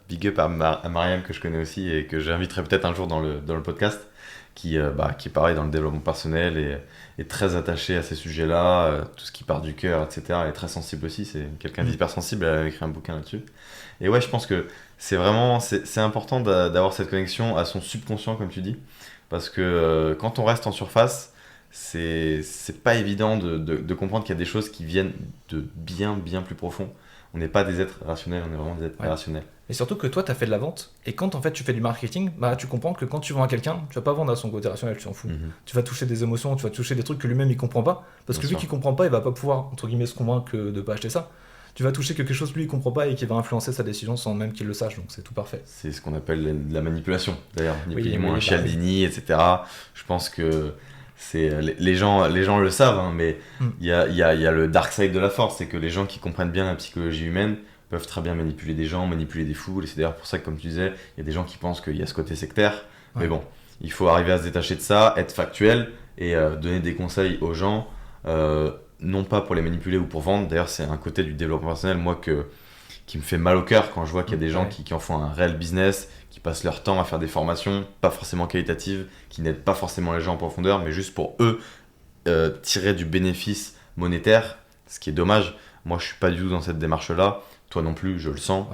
big up à Mariam, que je connais aussi et que j'inviterai peut-être un jour dans le podcast, qui est pareil dans le développement personnel et est très attaché à ces sujets-là, tout ce qui part du cœur, etc. Elle est très sensible aussi, c'est quelqu'un d'hyper sensible, elle a écrit un bouquin là-dessus. Et ouais, je pense que c'est important d'avoir cette connexion à son subconscient, comme tu dis, parce que quand on reste en surface, c'est pas évident de comprendre qu'il y a des choses qui viennent de bien plus profond. On n'est pas des êtres rationnels, on est vraiment des êtres irrationnels. Et surtout que toi, tu as fait de la vente, et quand en fait tu fais du marketing, tu comprends que quand tu vends à quelqu'un, tu vas pas vendre à son côté rationnel, tu t'en fous. Tu vas toucher des émotions, tu vas toucher des trucs que lui-même il comprend pas, parce que vu qu'il comprend pas, il va pas pouvoir, entre guillemets, se convaincre de pas acheter ça. tu vas toucher quelque chose que lui il comprend pas et qui va influencer sa décision sans même qu'il le sache, donc c'est tout parfait. C'est ce qu'on appelle la manipulation, d'ailleurs, ni Oui, plus ni oui, moins, bah Cialdini, etc. Je pense que les gens le savent, hein, mais Mm. il y a le dark side de la force, c'est que les gens qui comprennent bien la psychologie humaine peuvent très bien manipuler des gens, manipuler des foules, et c'est d'ailleurs pour ça que, comme tu disais, il y a des gens qui pensent qu'il y a ce côté sectaire, Ouais. mais bon, il faut arriver à se détacher de ça, être factuel, et donner des conseils aux gens, non pas pour les manipuler ou pour vendre, d'ailleurs c'est un côté du développement personnel, moi, qui me fait mal au cœur quand je vois qu'il y a des gens Ouais. qui en font un réel business, qui passent leur temps à faire des formations, pas forcément qualitatives, qui n'aident pas forcément les gens en profondeur, mais juste pour eux tirer du bénéfice monétaire, ce qui est dommage. Moi, je suis pas du tout dans cette démarche-là. Toi non plus, je le sens.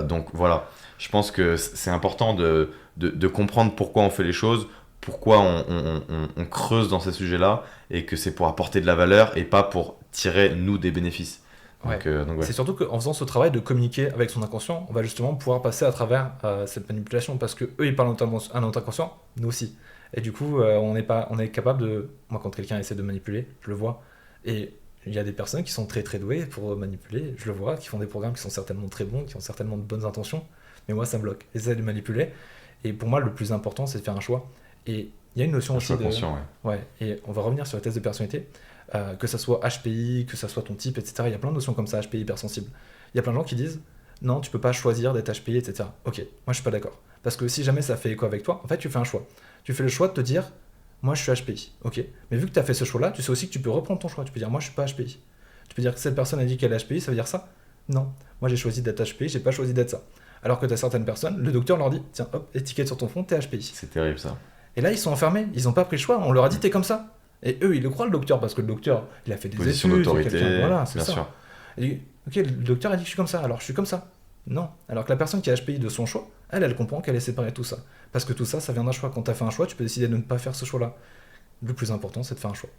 Donc voilà, je pense que c'est important de comprendre pourquoi on fait les choses, pourquoi on creuse dans ces sujets-là, et que c'est pour apporter de la valeur et pas pour tirer, nous, des bénéfices. Donc, ouais. C'est surtout qu'en faisant ce travail de communiquer avec son inconscient, on va justement pouvoir passer à travers cette manipulation parce que eux ils parlent à notre inconscient, nous aussi. Et du coup, on est capable de. Moi, quand quelqu'un essaie de manipuler, je le vois. Et il y a des personnes qui sont très très douées pour manipuler, je le vois, qui font des programmes qui sont certainement très bons, qui ont certainement de bonnes intentions. Mais moi, ça me bloque. Essayer de manipuler. Et pour moi, le plus important, c'est de faire un choix. Et il y a une notion Un aussi choix de. conscient, ouais. Ouais, et on va revenir sur les tests de personnalité. Que ça soit HPI, que ça soit ton type, etc. Il y a plein de notions comme ça, HPI, hypersensible. Il y a plein de gens qui disent non, tu peux pas choisir d'être HPI, etc. Ok, moi je suis pas d'accord. Parce que si jamais ça fait écho avec toi, en fait tu fais un choix. Tu fais le choix de te dire moi je suis HPI, ok. Mais vu que tu as fait ce choix-là, tu sais aussi que tu peux reprendre ton choix. Tu peux dire moi je suis pas HPI. Tu peux dire que cette personne a dit qu'elle est HPI, ça veut dire ça? Non, moi j'ai choisi d'être HPI, j'ai pas choisi d'être ça. Alors que tu as certaines personnes, le docteur leur dit tiens hop, étiquette sur ton front, t'es HPI. C'est terrible ça. Et là ils sont enfermés, ils ont pas pris le choix, on leur a dit t'es comme ça. Et eux, ils le croient, le docteur, parce que le docteur, il a fait des Position études, d'autorité, quelqu'un- voilà, c'est bien ça. sûr. Et, ok, le docteur a dit que je suis comme ça, alors je suis comme ça. Non. Alors que la personne qui a HPI de son choix, elle comprend qu'elle est séparée de tout ça. Parce que tout ça, ça vient d'un choix. Quand tu as fait un choix, tu peux décider de ne pas faire ce choix-là. Le plus important, c'est de faire un choix.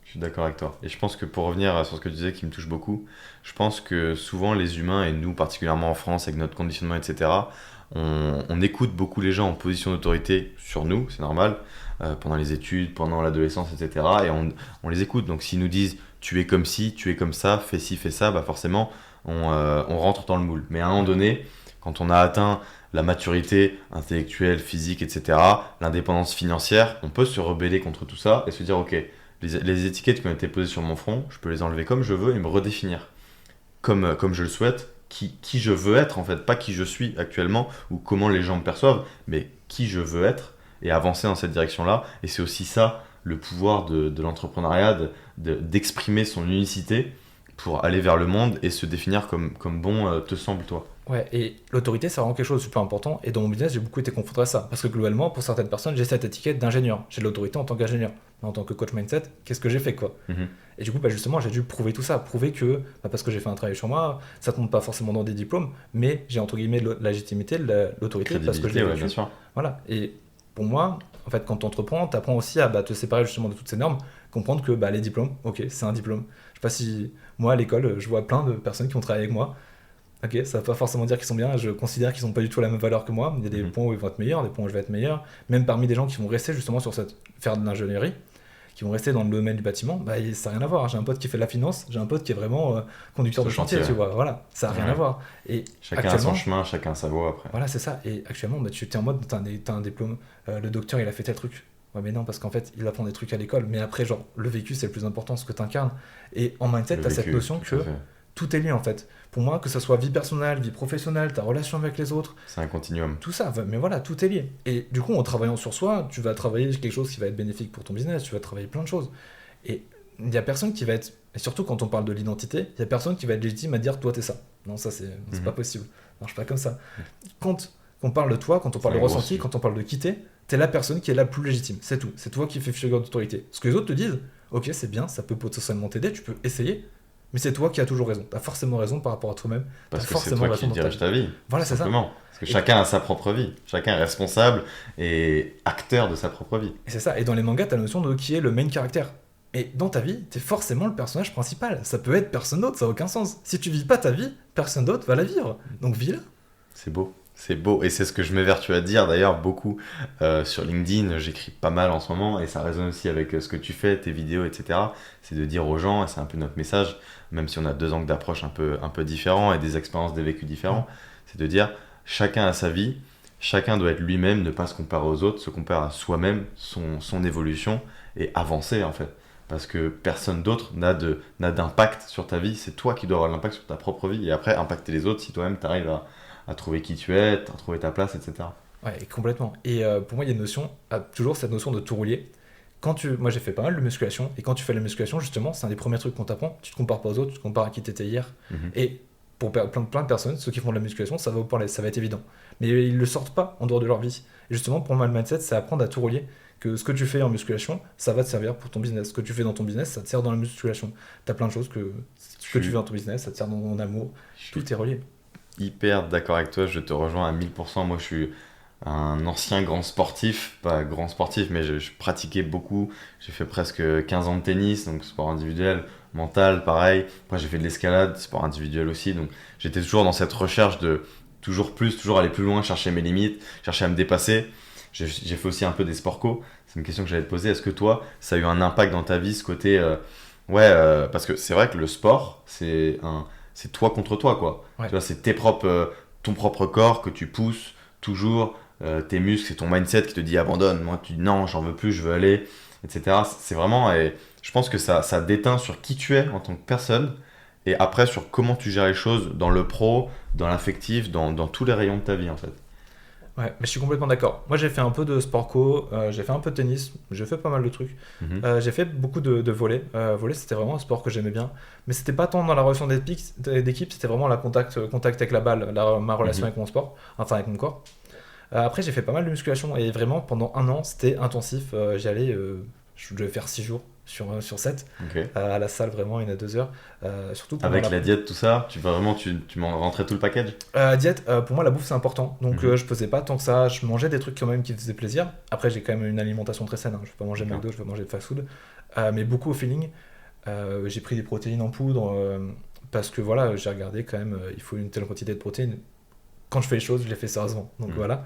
Je suis d'accord avec toi. Et je pense que pour revenir sur ce que tu disais qui me touche beaucoup, je pense que souvent les humains, et nous particulièrement en France avec notre conditionnement, etc., on écoute beaucoup les gens en position d'autorité sur nous, c'est normal, pendant les études, pendant l'adolescence, etc. Et on les écoute. Donc s'ils nous disent tu es comme ci, tu es comme ça, fais ci, fais ça, bah forcément on rentre dans le moule. Mais à un moment donné, quand on a atteint la maturité intellectuelle, physique, etc., l'indépendance financière, on peut se rebeller contre tout ça et se dire ok, les étiquettes qui ont été posées sur mon front, je peux les enlever comme je veux et me redéfinir comme je le souhaite, qui je veux être en fait, pas qui je suis actuellement ou comment les gens me perçoivent, mais qui je veux être et avancer dans cette direction-là. Et c'est aussi ça le pouvoir de l'entrepreneuriat, d'exprimer son unicité pour aller vers le monde et se définir comme bon te semble toi. Ouais, et l'autorité, c'est vraiment quelque chose de super important. Et dans mon business, j'ai beaucoup été confronté à ça. Parce que globalement, pour certaines personnes, j'ai cette étiquette d'ingénieur. J'ai de l'autorité en tant qu'ingénieur. Mais en tant que coach mindset, qu'est-ce que j'ai fait, quoi? Mhm. Et du coup, bah, justement, j'ai dû prouver tout ça. Prouver que, parce que j'ai fait un travail sur moi, ça ne compte pas forcément dans des diplômes, mais j'ai entre guillemets la légitimité, l'autorité, parce que je l'ai Crédibilité, ouais, vécu. bien sûr. Voilà. Et pour moi, en fait, quand tu entreprends, tu apprends aussi à te séparer justement de toutes ces normes, comprendre que les diplômes, ok, c'est un diplôme. Je sais pas si moi à l'école, je vois plein de personnes qui ont travaillé avec moi. Ok, ça va pas forcément dire qu'ils sont bien, je considère qu'ils n'ont pas du tout la même valeur que moi. Il y a des points où ils vont être meilleurs, des points où je vais être meilleur. Même parmi des gens qui vont rester justement sur faire de l'ingénierie, qui vont rester dans le domaine du bâtiment, ça n'a rien à voir. J'ai un pote qui fait de la finance, j'ai un pote qui est vraiment conducteur de chantier, tu vois. Voilà, ça n'a rien à voir. Et chacun a son chemin, chacun sa voie après. Voilà, c'est ça. Et actuellement, tu es en mode, t'as un diplôme, le docteur il a fait tel truc. Ouais, mais non, parce qu'en fait, il apprend des trucs à l'école. Mais après, genre, le vécu, c'est le plus important, ce que tu incarnes. Et en mindset, tu as cette notion que tout est lié en fait. Pour moi, que ce soit vie personnelle, vie professionnelle, ta relation avec les autres. C'est un continuum. Tout ça, mais voilà, tout est lié. Et du coup, en travaillant sur soi, tu vas travailler quelque chose qui va être bénéfique pour ton business, tu vas travailler plein de choses. Et il y a personne qui va être, et surtout quand on parle de l'identité, il y a personne qui va être légitime à dire toi t'es ça. Non, ça c'est pas possible. Ça marche pas comme ça. Quand on parle de toi, quand on parle de ressenti, quand on parle de quitter, t'es la personne qui est la plus légitime. C'est tout. C'est toi qui fais figure d'autorité. Ce que les autres te disent, ok, c'est bien, ça peut potentiellement t'aider, tu peux essayer. Mais c'est toi qui as toujours raison. T'as forcément raison par rapport à toi-même. Parce que c'est toi qui dirige ta vie. Voilà, c'est ça. Parce que chacun a sa propre vie. Chacun est responsable et acteur de sa propre vie. Et c'est ça. Et dans les mangas, t'as la notion de qui est le main caractère. Et dans ta vie, t'es forcément le personnage principal. Ça peut être personne d'autre, ça n'a aucun sens. Si tu vis pas ta vie, personne d'autre va la vivre. Donc vis-la. C'est beau. C'est beau, et c'est ce que je m'évertue à dire d'ailleurs beaucoup sur LinkedIn. J'écris pas mal en ce moment, et ça résonne aussi avec ce que tu fais, tes vidéos, etc. C'est de dire aux gens, et c'est un peu notre message, même si on a deux angles d'approche un peu différents et des expériences, des vécus différents, c'est de dire chacun a sa vie, chacun doit être lui-même, ne pas se comparer aux autres, se comparer à soi-même, son évolution, et avancer en fait. Parce que personne d'autre n'a d'impact sur ta vie, c'est toi qui dois avoir l'impact sur ta propre vie, et après impacter les autres si toi-même tu arrives à trouver qui tu es, à trouver ta place, etc. Ouais, et complètement. Et pour moi, il y a une notion, toujours cette notion de tout relier. Moi, j'ai fait pas mal de musculation, et quand tu fais la musculation, justement, c'est un des premiers trucs qu'on t'apprend. Tu te compares pas aux autres, tu te compares à qui t'étais hier. Mhm. Et pour plein de personnes, ceux qui font de la musculation, ça va être évident. Mais ils le sortent pas en dehors de leur vie. Et justement, pour moi, le mindset, c'est apprendre à tout relier. Que ce que tu fais en musculation, ça va te servir pour ton business. Ce que tu fais dans ton business, ça te sert dans la musculation. T'as plein de choses que ce que tu fais dans ton business, ça te sert dans ton amour. Je suis Tout est relié. hyper d'accord avec toi, je te rejoins à 1000%. Moi, je suis un ancien grand sportif, pas grand sportif, mais je pratiquais beaucoup. J'ai fait presque 15 ans de tennis, donc sport individuel, mental, pareil. Après, j'ai fait de l'escalade, sport individuel aussi. Donc, j'étais toujours dans cette recherche de toujours plus, toujours aller plus loin, chercher mes limites, chercher à me dépasser. J'ai fait aussi un peu des sports co. C'est une question que j'allais te poser. Est-ce que toi, ça a eu un impact dans ta vie, ce côté. Parce que c'est vrai que le sport, c'est toi contre toi, quoi. Ouais. Tu vois, c'est ton propre corps que tu pousses toujours, tes muscles, c'est ton mindset qui te dit abandonne. Moi, tu dis non, j'en veux plus, je veux aller, etc. C'est vraiment. Et je pense que ça déteint sur qui tu es en tant que personne et après sur comment tu gères les choses dans le pro, dans l'affectif, dans tous les rayons de ta vie, en fait. Ouais, mais je suis complètement d'accord. Moi, j'ai fait un peu de sport co, j'ai fait un peu de tennis, j'ai fait pas mal de trucs. Mhm. J'ai fait beaucoup de volley. Volley, c'était vraiment un sport que j'aimais bien. Mais c'était pas tant dans la relation d'équipe, c'était vraiment contact avec la balle, ma relation Mhm. avec mon sport, enfin avec mon corps. Après, j'ai fait pas mal de musculation et vraiment, pendant un an, c'était intensif. J'y allais, je devais faire 6 jours sur 7 Ok. à la salle, vraiment, 1 à 2 heures. Surtout pendant Avec la diète, tout ça, tu m'en rentrais tout le package? Diète, pour moi la bouffe c'est important, donc Mhm. je pesais pas tant que ça, je mangeais des trucs quand même qui me faisaient plaisir. Après j'ai quand même une alimentation très saine, hein. Je vais pas manger de D'accord. McDo, je vais pas manger de fast food. Mais beaucoup au feeling. J'ai pris des protéines en poudre parce que voilà, j'ai regardé quand même, il faut une telle quantité de protéines. Quand je fais les choses, je les fais sérieusement, donc Mhm. voilà.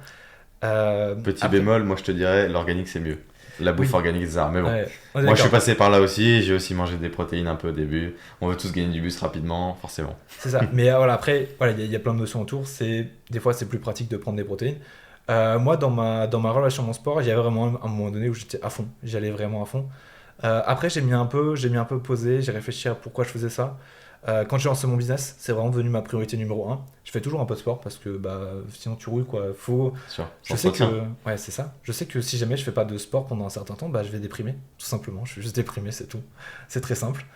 Petit Après, bémol, moi je te dirais, l'organique c'est mieux. La bouffe oui, organique, c'est ça. Mais bon, ouais, on est moi je suis d'accord. passé par là aussi, j'ai aussi mangé des protéines un peu au début. On veut tous gagner du bus rapidement, forcément. C'est ça. Mais voilà, après, voilà, il y a plein de notions autour. Des fois, c'est plus pratique de prendre des protéines. Moi, dans ma relation à mon sport, il y avait vraiment un moment donné où j'étais à fond. J'allais vraiment à fond. Après, j'ai mis un peu posé, j'ai réfléchi à pourquoi je faisais ça. Quand j'ai lancé mon business, c'est vraiment devenu ma priorité numéro un. Je fais toujours un peu de sport parce que bah, sinon tu rouilles quoi. Sûr. Je sais que, ouais, c'est ça. Je sais que si jamais je fais pas de sport pendant un certain temps, bah, je vais déprimer, tout simplement. Je suis juste déprimé, c'est tout. C'est très simple.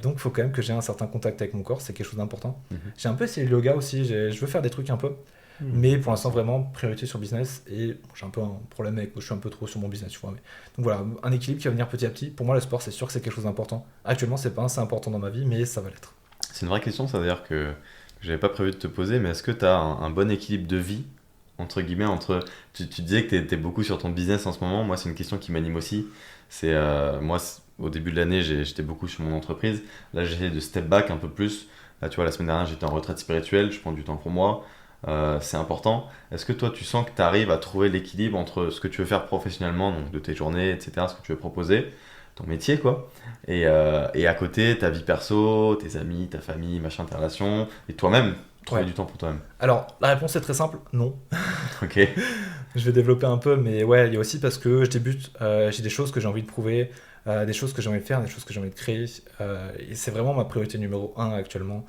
Donc, il faut quand même que j'ai un certain contact avec mon corps, c'est quelque chose d'important. Mhm. J'ai un peu essayé le yoga aussi, je veux faire des trucs un peu. Mais pour l'instant, vraiment, priorité sur le business. Et bon, j'ai un peu un problème avec. Je suis un peu trop sur mon business, tu vois. Donc voilà, un équilibre qui va venir petit à petit. Pour moi, le sport, c'est sûr que c'est quelque chose d'important. Actuellement, c'est pas assez important dans ma vie, mais ça va l'être. C'est une vraie question, ça d'ailleurs que j'avais pas prévu de te poser, mais est-ce que tu as un bon équilibre de vie, entre guillemets, entre. Tu disais que tu étais beaucoup sur ton business en ce moment, moi c'est une question qui m'anime aussi. Au début de l'année, j'étais beaucoup sur mon entreprise. Là, j'essaie de step back un peu plus. Là, tu vois, la semaine dernière, j'étais en retraite spirituelle, je prends du temps pour moi. C'est important. Est-ce que toi, tu sens que tu arrives à trouver l'équilibre entre ce que tu veux faire professionnellement, donc de tes journées, etc., ce que tu veux proposer, ton métier, quoi, et à côté, ta vie perso, tes amis, ta famille, machin, tes relations, et toi-même, trouver Ouais. du temps pour toi-même. Alors, la réponse est très simple, non. Ok. Je vais développer un peu, mais ouais, il y a aussi parce que je débute, j'ai des choses que j'ai envie de prouver, des choses que j'ai envie de faire, des choses que j'ai envie de créer. Et c'est vraiment ma priorité numéro un actuellement.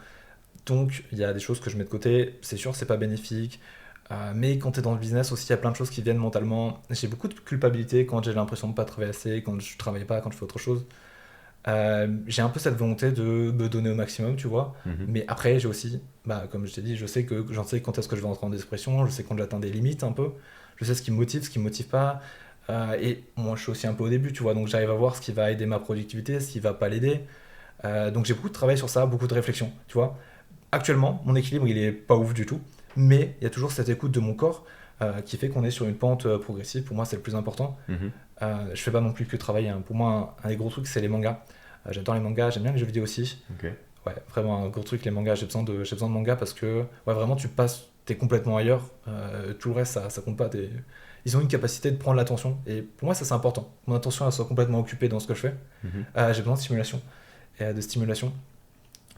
Donc, il y a des choses que je mets de côté. C'est sûr, c'est pas bénéfique. Mais quand tu es dans le business aussi, il y a plein de choses qui viennent mentalement. J'ai beaucoup de culpabilité quand j'ai l'impression de pas travailler assez, quand je travaille pas, quand je fais autre chose. J'ai un peu cette volonté de me donner au maximum, tu vois. Mhm. Mais après, j'ai aussi, bah, comme je t'ai dit, j'en sais quand est-ce que je vais entrer en dépression, je sais quand j'atteins des limites un peu, je sais ce qui me motive pas. Et moi, je suis aussi un peu au début, tu vois, donc j'arrive à voir ce qui va aider ma productivité, ce qui va pas l'aider. Donc j'ai beaucoup de travail sur ça, beaucoup de réflexion, tu vois. Actuellement, mon équilibre, il est pas ouf du tout, mais il y a toujours cette écoute de mon corps qui fait qu'on est sur une pente progressive. Pour moi, c'est le plus important. Mhm. Je fais pas non plus que travailler, hein. Pour moi, un des gros trucs, c'est les mangas. J'adore les mangas, j'aime bien les jeux vidéo aussi. Ok. Ouais, vraiment un gros truc, les mangas. J'ai besoin de mangas parce que ouais, vraiment, tu passes t'es complètement ailleurs. Tout le reste, ça compte pas. Ils ont une capacité de prendre l'attention. Et pour moi, ça, c'est important. Mon attention, elle soit complètement occupée dans ce que je fais. Mhm. J'ai besoin de stimulation. De stimulation.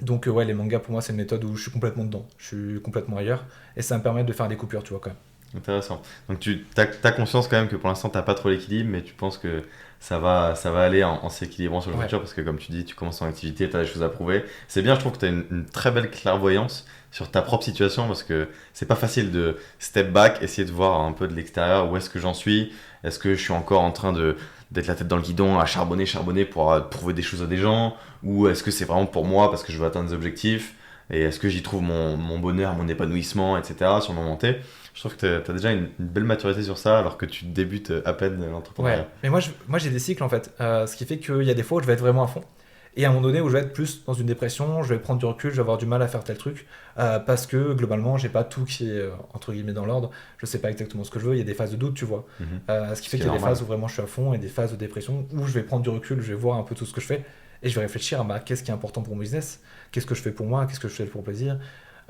Donc, ouais, les mangas, pour moi, c'est une méthode où je suis complètement dedans. Je suis complètement ailleurs. Et ça me permet de faire des coupures, tu vois, quand même. Intéressant. Donc tu as conscience quand même que pour l'instant t'as pas trop l'équilibre, mais tu penses que ça va aller en s'équilibrant sur le Ouais. futur parce que comme tu dis, tu commences en activité, tu as des choses à prouver. C'est bien, je trouve que tu as une très belle clairvoyance sur ta propre situation parce que c'est pas facile de step back, essayer de voir un peu de l'extérieur où est-ce que j'en suis, est-ce que je suis encore en train d'être la tête dans le guidon à charbonner pour prouver des choses à des gens, ou est-ce que c'est vraiment pour moi parce que je veux atteindre des objectifs et est-ce que j'y trouve mon bonheur, mon épanouissement, etc. sur le moment T. Je trouve que tu as déjà une belle maturité sur ça alors que tu débutes à peine l'entrepreneuriat. Ouais, mais moi j'ai des cycles en fait, ce qui fait qu'il y a des fois où je vais être vraiment à fond, et à un moment donné où je vais être plus dans une dépression, je vais prendre du recul, je vais avoir du mal à faire tel truc, parce que globalement j'ai pas tout qui est entre guillemets dans l'ordre, je sais pas exactement ce que je veux, il y a des phases de doute, tu vois. Mhm. Ce qui fait qui qu'il y est a des normal. phases où vraiment je suis à fond et des phases de dépression où je vais prendre du recul, je vais voir un peu tout ce que je fais, et je vais réfléchir à qu'est-ce qui est important pour mon business, qu'est-ce que je fais pour moi, qu'est-ce que je fais pour plaisir.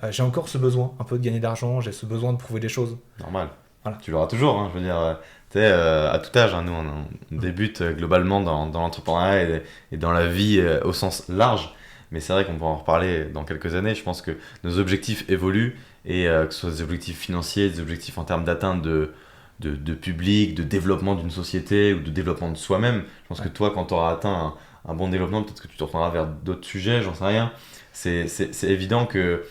J'ai encore ce besoin un peu de gagner d'argent, j'ai ce besoin de prouver des choses. Normal. Voilà. Tu l'auras toujours, hein, je veux dire, tu sais, à tout âge, hein, nous on débute globalement dans l'entrepreneuriat et dans la vie au sens large, mais c'est vrai qu'on pourra en reparler dans quelques années. Je pense que nos objectifs évoluent et que ce soit des objectifs financiers, des objectifs en termes d'atteinte de public, de développement d'une société ou de développement de soi-même. Je pense que toi, quand tu auras atteint un bon développement, peut-être que tu te retourneras vers d'autres sujets, j'en sais rien. C'est évident que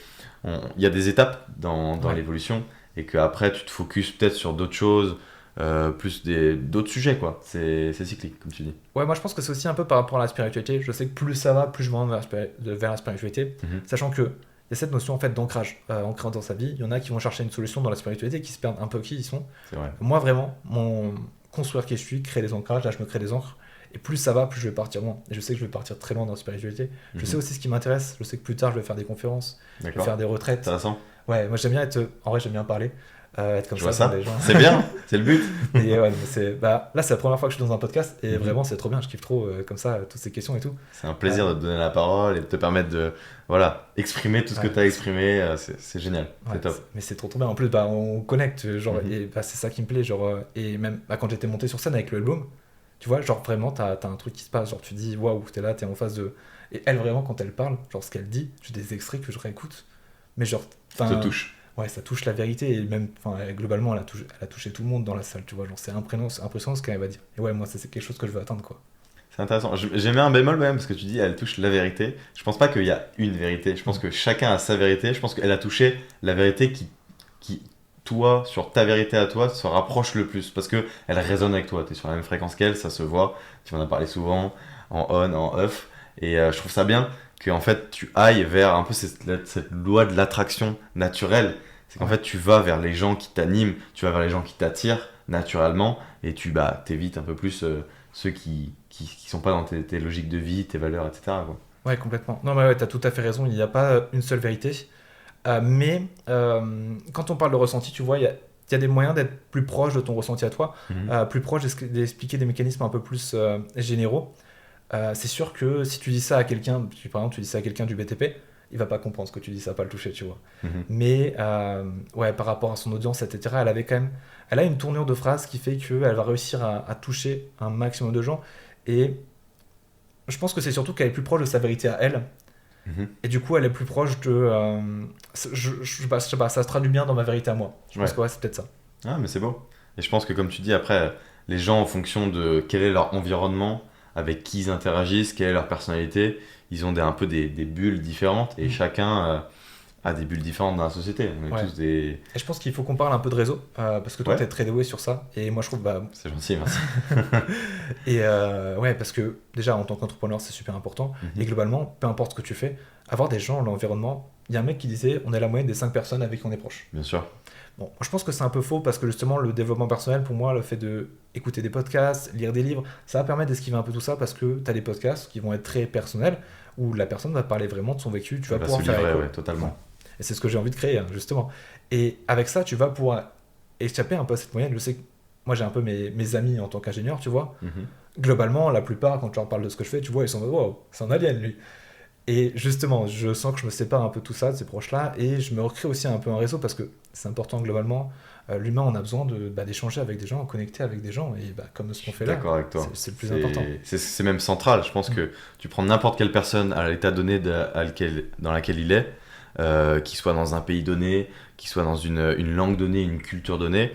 il y a des étapes dans Ouais. l'évolution et qu'après tu te focuses peut-être sur d'autres choses, d'autres sujets quoi. C'est cyclique comme tu dis. Ouais, moi je pense que c'est aussi un peu par rapport à la spiritualité. Je sais que plus ça va, plus je vais vers la spiritualité. Mhm. Sachant que il y a cette notion en fait d'ancrage, ancré dans sa vie. Il y en a qui vont chercher une solution dans la spiritualité, qui se perdent un peu qui ils sont. C'est vrai. Moi vraiment, mon construire qui je suis, créer des ancrages, là je me crée des ancres. Et plus ça va, plus je vais partir loin. Et je sais que je vais partir très loin dans la spiritualité. Je Mhm. sais aussi ce qui m'intéresse. Je sais que plus tard je vais faire des conférences, je vais D'accord. faire des retraites. Intéressant. Ouais, moi j'aime bien être. En vrai, j'aime bien parler. Être comme Je vois ça ça. devant les gens. C'est bien, c'est le but. Et ouais, là, c'est la première fois que je suis dans un podcast et Mhm. vraiment, c'est trop bien. Je kiffe trop comme ça, toutes ces questions et tout. C'est un plaisir de te donner la parole et de te permettre de exprimer tout ce que Ouais. tu as exprimé. C'est génial, Ouais, c'est top. mais c'est trop bien. En plus, on connecte, genre, Mhm. et c'est ça qui me plaît. Genre, et même quand j'étais monté sur scène avec le Bloom, tu vois, genre vraiment, t'as un truc qui se passe. Genre, tu dis, waouh, t'es là, t'es en face de. Et elle, vraiment, quand elle parle, genre, ce qu'elle dit, j'ai des extraits que je réécoute. Mais genre, Ça te touche. ouais, ça touche la vérité. Et même, globalement, elle a touché tout le monde dans la salle, tu vois. Genre, c'est impressionnant ce qu'elle va dire. Et ouais, moi, c'est quelque chose que je veux atteindre, quoi. C'est intéressant. J'ai mis un bémol même parce que tu dis elle touche la vérité. Je pense pas qu'il y a une vérité. Je pense que chacun a sa vérité. Je pense qu'elle a touché la vérité qui toi, sur ta vérité à toi, se rapproche le plus parce que elle résonne avec toi. Tu es sur la même fréquence qu'elle, ça se voit. Tu m'en as parlé souvent en on, en off. Et je trouve ça bien que en fait tu ailles vers un peu cette loi de l'attraction naturelle. C'est qu'en fait tu vas vers les gens qui t'animent, tu vas vers les gens qui t'attirent naturellement et tu t'évites un peu plus ceux qui sont pas dans tes logiques de vie, tes valeurs, etc. quoi. Ouais, complètement. Non, mais ouais, t'as tout à fait raison. Il n'y a pas une seule vérité. Mais quand on parle de ressenti, tu vois, il y a des moyens d'être plus proche de ton ressenti à toi, Mhm. plus proche d'expliquer des mécanismes un peu plus généraux. C'est sûr que si tu dis ça à quelqu'un, par exemple, tu dis ça à quelqu'un du BTP, il va pas comprendre ce que tu dis, ça va pas le toucher, tu vois. Mhm. Mais ouais, par rapport à son audience, etc., elle a une tournure de phrase qui fait qu'elle va réussir à toucher un maximum de gens. Et je pense que c'est surtout qu'elle est plus proche de sa vérité à elle. Mhm. Et du coup, elle est plus proche de. Je sais pas, ça se traduit bien dans ma vérité à moi. Je pense Ouais. que ouais, c'est peut-être ça. Ah, mais c'est beau. Et je pense que comme tu dis, après, les gens, en fonction de quel est leur environnement, avec qui ils interagissent, quelle est leur personnalité, ils ont un peu des bulles différentes et Mhm. chacun a des bulles différentes dans la société. On est Ouais. tous des... Et je pense qu'il faut qu'on parle un peu de réseau, parce que toi, Ouais. t'es très doué sur ça. Et moi, je trouve. C'est gentil, merci. Et ouais, parce que déjà, en tant qu'entrepreneur, c'est super important. Mhm. Et globalement, peu importe ce que tu fais, avoir des gens, l'environnement. Il y a un mec qui disait on est la moyenne des 5 personnes avec qui on est proche. Bien sûr. Bon, je pense que c'est un peu faux parce que justement, le développement personnel, pour moi, le fait de écouter des podcasts, lire des livres, ça va permettre d'esquiver un peu tout ça parce que tu as des podcasts qui vont être très personnels où la personne va parler vraiment de son vécu, tu vas va pouvoir se faire livrer, écho. ouais, totalement. Et c'est ce que j'ai envie de créer, hein, justement. Et avec ça, tu vas pouvoir échapper un peu à cette moyenne. Je sais que moi, j'ai un peu mes amis en tant qu'ingénieur, tu vois. Mhm. Globalement, la plupart, quand je leur parle de ce que je fais, tu vois, ils sont en mode wow, c'est un alien, lui. Et justement, je sens que je me sépare un peu de tout ça, de ces proches-là, et je me recrée aussi un peu un réseau parce que c'est important globalement. L'humain, on a besoin d'échanger avec des gens, connecter avec des gens, et comme ce qu'on fait là, D'accord avec toi. c'est le plus important. C'est même central. Je pense que tu prends n'importe quelle personne à l'état donné dans laquelle il est, qu'il soit dans un pays donné, qu'il soit dans une langue donnée, une culture donnée,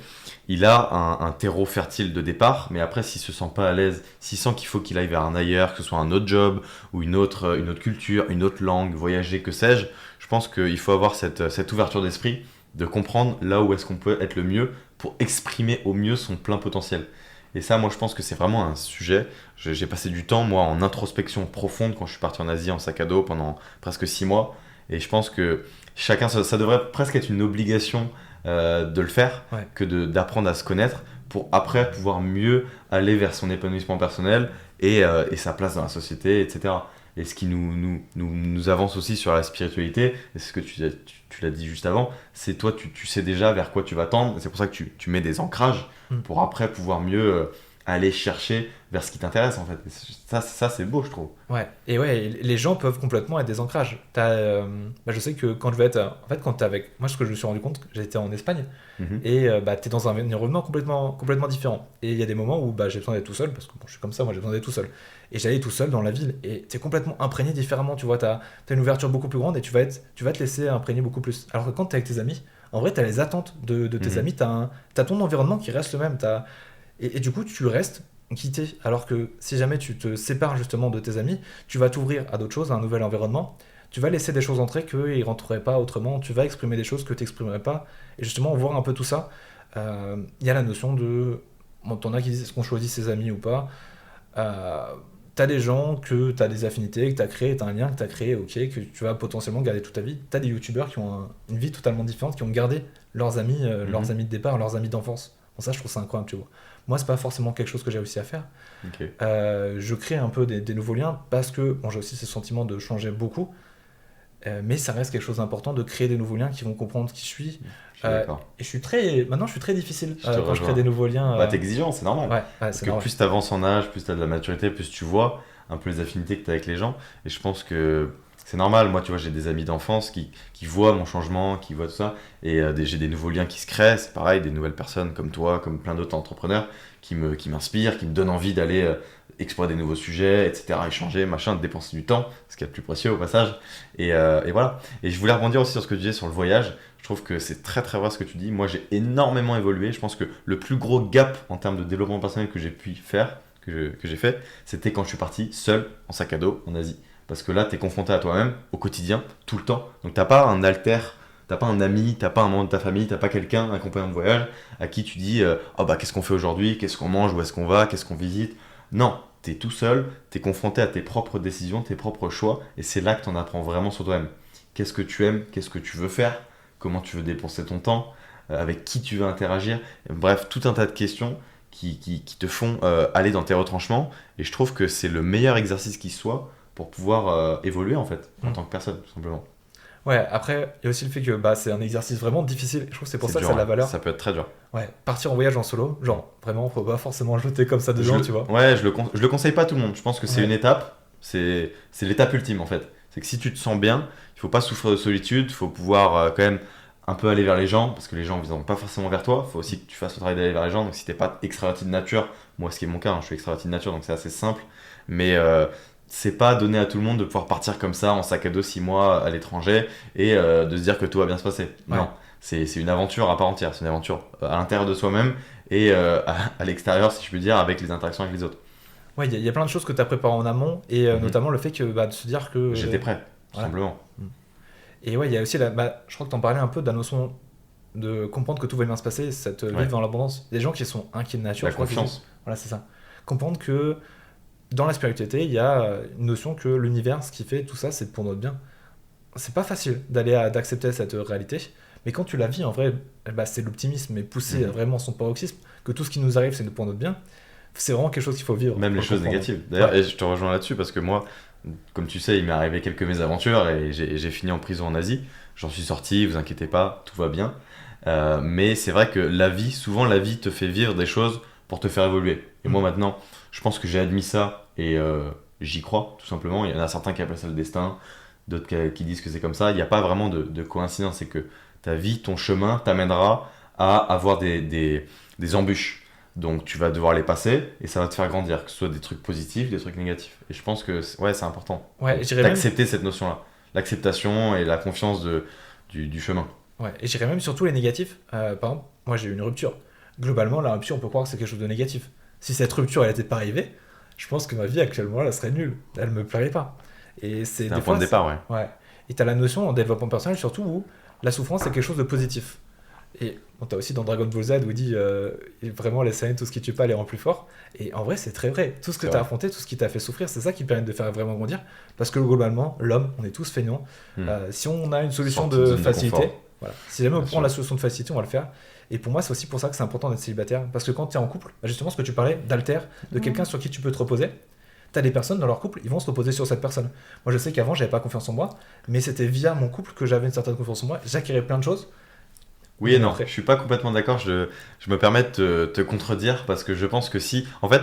il a un terreau fertile de départ, mais après, s'il se sent pas à l'aise, s'il sent qu'il faut qu'il aille vers un ailleurs, que ce soit un autre job, ou une autre culture, une autre langue, voyager, que sais-je, je pense qu'il faut avoir cette ouverture d'esprit, de comprendre là où est-ce qu'on peut être le mieux pour exprimer au mieux son plein potentiel. Et ça, moi, je pense que c'est vraiment un sujet. J'ai passé du temps, moi, en introspection profonde quand je suis parti en Asie en sac à dos pendant presque 6 mois. Et je pense que chacun, ça devrait presque être une obligation de le faire, Ouais. que d'apprendre à se connaître pour après pouvoir mieux aller vers son épanouissement personnel et sa place dans la société, etc. Et ce qui nous avance aussi sur la spiritualité, et c'est ce que tu l'as dit juste avant, c'est toi, tu sais déjà vers quoi tu vas tendre, et c'est pour ça que tu mets des ancrages pour après pouvoir mieux aller chercher vers ce qui t'intéresse en fait. Et ça c'est beau, je trouve. Ouais, et ouais, les gens peuvent complètement être des ancrages. Je sais que quand je vais être. En fait, quand t'es avec. Moi, ce que je me suis rendu compte, j'étais en Espagne, Mhm. et t'es dans un environnement complètement différent. Et il y a des moments où j'ai besoin d'être tout seul, parce que bon, je suis comme ça, moi j'ai besoin d'être tout seul. Et j'allais tout seul dans la ville, et t'es complètement imprégné différemment, tu vois, t'as une ouverture beaucoup plus grande, et tu vas te laisser imprégner beaucoup plus. Alors que quand t'es avec tes amis, en vrai, t'as les attentes de tes Mhm. amis, t'as ton environnement qui reste le même, et du coup, tu restes quitté. Alors que si jamais tu te sépares justement de tes amis, tu vas t'ouvrir à d'autres choses, à un nouvel environnement. Tu vas laisser des choses entrer qu'ils ne rentreraient pas autrement. Tu vas exprimer des choses que tu n'exprimerais pas. Et justement, voir un peu tout ça, il y a la notion de. Bon, t'en as qui disent est-ce qu'on choisit ses amis ou pas. T'as des gens que t'as des affinités, que t'as créé, t'as un lien que t'as créé, ok, que tu vas potentiellement garder toute ta vie. T'as des youtubeurs qui ont une vie totalement différente, qui ont gardé leurs amis, leurs amis de départ, leurs amis d'enfance. Bon, ça, je trouve ça incroyable, tu vois. Moi, c'est pas forcément quelque chose que j'ai réussi à faire. Ok. Je crée un peu des nouveaux liens parce que bon, j'ai aussi ce sentiment de changer beaucoup, mais ça reste quelque chose d'important de créer des nouveaux liens qui vont comprendre qui je suis. Je suis d'accord. Et maintenant, je suis très difficile Je te quand je crée rejoins. des nouveaux liens. Bah, t'es exigeant, c'est normal. Ouais, Parce c'est que normal. plus tu avances en âge, plus tu as de la maturité, plus tu vois un peu les affinités que tu as avec les gens. Et je pense que c'est normal. Moi, tu vois, j'ai des amis d'enfance qui voient mon changement, qui voient tout ça. Et j'ai des nouveaux liens qui se créent. C'est pareil, des nouvelles personnes comme toi, comme plein d'autres entrepreneurs qui m'inspirent, qui me donnent envie d'aller explorer des nouveaux sujets, etc. Échanger, machin, de dépenser du temps, ce qui est le plus précieux au passage. Et voilà. Et je voulais rebondir aussi sur ce que tu disais sur le voyage. Je trouve que c'est très très vrai ce que tu dis. Moi, j'ai énormément évolué. Je pense que le plus gros gap en termes de développement personnel que j'ai pu faire, que j'ai fait, c'était quand je suis parti seul, en sac à dos, en Asie. Parce que là, tu es confronté à toi-même, au quotidien, tout le temps. Donc, t'as pas un t'as pas un ami, t'as pas un membre de ta famille, t'as pas quelqu'un, un compagnon de voyage, à qui tu dis oh bah qu'est-ce qu'on fait aujourd'hui, qu'est-ce qu'on mange, où est-ce qu'on va, qu'est-ce qu'on visite. Non, t'es tout seul, t'es confronté à tes propres décisions, tes propres choix, et c'est là que t'en apprends vraiment sur toi-même. Qu'est-ce que tu aimes, qu'est-ce que tu veux faire, comment tu veux dépenser ton temps, avec qui tu veux interagir. Bref, tout un tas de questions qui te font aller dans tes retranchements. Et je trouve que c'est le meilleur exercice qui soit pour pouvoir évoluer en fait, en tant que personne, tout simplement. Ouais, après, il y a aussi le fait que c'est un exercice vraiment difficile. Je trouve que c'est pour C'est ça que dur, ça a de la ouais. valeur. Ça peut être très dur. Ouais, partir en voyage en solo, genre, vraiment, faut pas forcément le jeter comme ça dedans, tu vois. Ouais, je le conseille pas à tout le monde. Je pense que c'est Ouais. une étape, c'est l'étape ultime en fait. C'est que si tu te sens bien, il faut pas souffrir de solitude, il faut pouvoir quand même un peu aller vers les gens, parce que les gens ne viendront pas forcément vers toi. Il faut aussi que tu fasses le travail d'aller vers les gens. Donc si t'es pas extraverti de nature, moi ce qui est mon cas, je suis extraverti de nature, donc c'est assez simple. Mais c'est pas donné à tout le monde de pouvoir partir comme ça en sac à dos 6 mois à l'étranger et de se dire que tout va bien se passer. Ouais. Non, c'est une aventure à part entière. C'est une aventure à l'intérieur de soi-même et à l'extérieur, si je puis dire, avec les interactions avec les autres. Ouais, il y a plein de choses que tu as préparées en amont, et notamment le fait que de se dire que. J'étais prêt, tout voilà. simplement. Et ouais, il y a aussi je crois que tu en parlais un peu de la notion de comprendre que tout va bien se passer, cette Ouais. vivre dans l'abondance. Des gens qui sont inquiets de nature, La je crois qu'ils confiance. disent. Voilà, c'est ça. Comprendre que dans la spiritualité, il y a une notion que l'univers, ce qui fait tout ça, c'est pour notre bien. C'est pas facile d'accepter cette réalité, mais quand tu la vis, en vrai, c'est l'optimisme, mais poussé à vraiment son paroxysme, que tout ce qui nous arrive, c'est pour notre bien. C'est vraiment quelque chose qu'il faut vivre. Même les faut choses comprendre. négatives. D'ailleurs, Ouais. et je te rejoins là-dessus parce que moi, comme tu sais, il m'est arrivé quelques mésaventures et j'ai fini en prison en Asie. J'en suis sorti, vous inquiétez pas, tout va bien. Mais c'est vrai que souvent la vie te fait vivre des choses pour te faire évoluer. Et moi maintenant, je pense que j'ai admis ça et j'y crois, tout simplement. Il y en a certains qui appellent ça le destin, d'autres qui disent que c'est comme ça. Il n'y a pas vraiment de coïncidence, c'est que ta vie, ton chemin t'amènera à avoir des embûches. Donc tu vas devoir les passer et ça va te faire grandir, que ce soit des trucs positifs, des trucs négatifs. Et je pense que c'est important Ouais, et j'irais même, d'accepter cette notion-là. L'acceptation et la confiance du chemin. ouais, et j'irais même sur tous les négatifs. Par exemple, moi j'ai eu une rupture. Globalement, la rupture, on peut croire que c'est quelque chose de négatif. Si cette rupture, elle n'était pas arrivée, je pense que ma vie actuellement, elle serait nulle. Elle me plairait pas. Et c'est C'est des un point fois, de départ, ouais. ouais. Et tu as la notion en développement personnel surtout où la souffrance c'est quelque chose de positif. Et bon, tu as aussi dans Dragon Ball Z où il dit vraiment les scènes, tout ce qui tue pas les rend plus forts. Et en vrai, c'est très vrai. Tout ce que C'est tu as vrai. affronté, tout ce qui t'a fait souffrir, c'est ça qui permet de faire vraiment grandir. Parce que globalement, l'homme, on est tous feignants. Si on a une solution Sortir de de zone de facilité, confort. voilà. Si jamais on Bien prend sûr. la solution de facilité, on va le faire. Et pour moi, c'est aussi pour ça que c'est important d'être célibataire. Parce que quand tu es en couple, bah, justement, ce que tu parlais d'alter, de quelqu'un sur qui tu peux te reposer, tu as des personnes dans leur couple, ils vont se reposer sur cette personne. Moi, je sais qu'avant, j'avais pas confiance en moi, mais c'était via mon couple que j'avais une certaine confiance en moi. J'acquérais plein de choses. Oui et Mais non, après- je suis pas complètement d'accord. Je me permets de te contredire parce que je pense que si. En fait,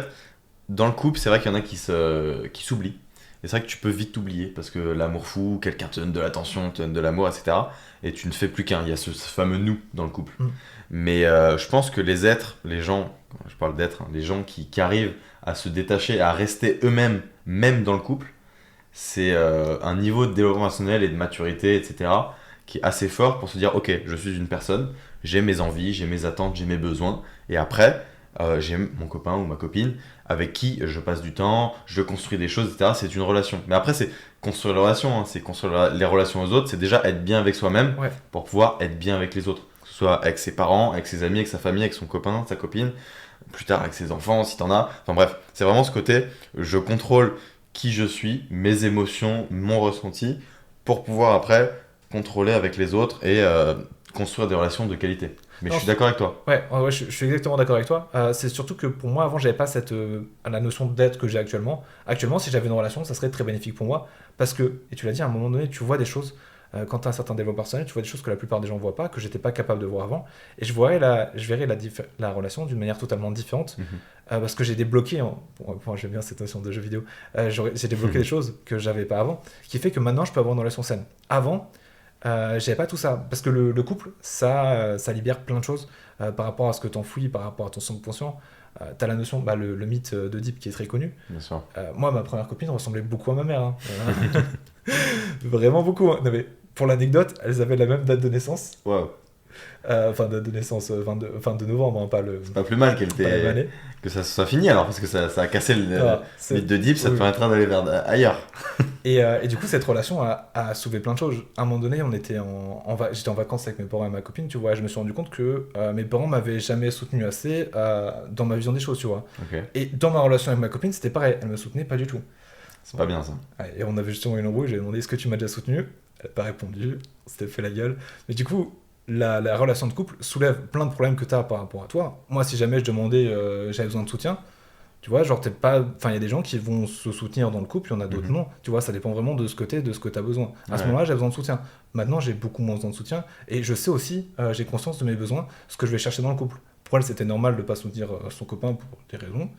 dans le couple, c'est vrai qu'il y en a qui s'oublient. Et c'est vrai que tu peux vite t'oublier parce que l'amour fou, quelqu'un te donne de l'attention, te donne de l'amour, etc. Et tu ne fais plus qu'un. Il y a ce fameux nous dans le couple. Mm. Mais je pense que les êtres, les gens, je parle d'êtres, hein, les gens qui arrivent à se détacher, à rester eux-mêmes, même dans le couple, c'est un niveau de développement personnel et de maturité, etc., qui est assez fort pour se dire, ok, je suis une personne, j'ai mes envies, j'ai mes attentes, j'ai mes besoins, et après, j'ai mon copain ou ma copine avec qui je passe du temps, je construis des choses, etc. C'est une relation. Mais après, c'est construire les relations, hein, c'est construire les relations aux autres, c'est déjà être bien avec soi-même Ouais. pour pouvoir être bien avec les autres. Que ce soit avec ses parents, avec ses amis, avec sa famille, avec son copain, sa copine, plus tard avec ses enfants si t'en as. Enfin bref, c'est vraiment ce côté, je contrôle qui je suis, mes émotions, mon ressenti, pour pouvoir après contrôler avec les autres et construire des relations de qualité. Mais Non, je suis d'accord avec toi. Ouais, je suis exactement d'accord avec toi. C'est surtout que pour moi, avant, j'avais pas la notion d'aide que j'ai actuellement. Actuellement, si j'avais une relation, ça serait très bénéfique pour moi. Parce que, et tu l'as dit, à un moment donné, tu vois des choses, quand tu as un certain développement personnel, tu vois des choses que la plupart des gens voient pas, que j'étais pas capable de voir avant. Et je verrais la relation d'une manière totalement différente. Mhm. Parce que j'ai débloqué, moi j'aime bien cette notion de jeu vidéo, j'ai débloqué des choses que j'avais pas avant, qui fait que maintenant je peux avoir une relation saine. Avant, j'avais pas tout ça, parce que le couple, ça libère plein de choses par rapport à ce que t'enfouis, par rapport à ton subconscient. T'as la notion, le mythe d'Oedipe qui est très connu. Bien sûr. Moi, ma première copine ressemblait beaucoup à ma mère. Hein. Vraiment beaucoup. Hein. Non, mais pour l'anecdote, elles avaient la même date de naissance. Waouh. Enfin, date de naissance, 22 novembre, hein, pas le. C'est pas plus mal Pas la même année. que ça soit fini alors, parce que ça a cassé le Ah, c'est- mythe de Deep, ça te oui. permettra d'aller vers ailleurs. Et du coup, cette relation a soulevé plein de choses. À un moment donné, j'étais en vacances avec mes parents et ma copine, tu vois, et je me suis rendu compte que mes parents m'avaient jamais soutenu assez dans ma vision des choses, tu vois. Ok. Et dans ma relation avec ma copine, c'était pareil, elle me soutenait pas du tout. C'est pas bien ça. Ouais, et on avait justement une embrouille, j'ai demandé est-ce que tu m'as déjà soutenu? Elle n'a pas répondu, on s'était fait la gueule. Mais du coup, la relation de couple soulève plein de problèmes que tu as par rapport à toi. Moi, si jamais je demandais, j'avais besoin de soutien, tu vois, genre, t'es pas. Enfin, il y a des gens qui vont se soutenir dans le couple, il y en a d'autres Mhm. non. Tu vois, ça dépend vraiment de ce que t'es, de ce que t'as besoin. À ce Ouais. moment-là, j'ai besoin de soutien. Maintenant, j'ai beaucoup moins besoin de soutien. Et je sais aussi, j'ai conscience de mes besoins, ce que je vais chercher dans le couple. Pour elle, c'était normal de pas soutenir son copain pour des raisons.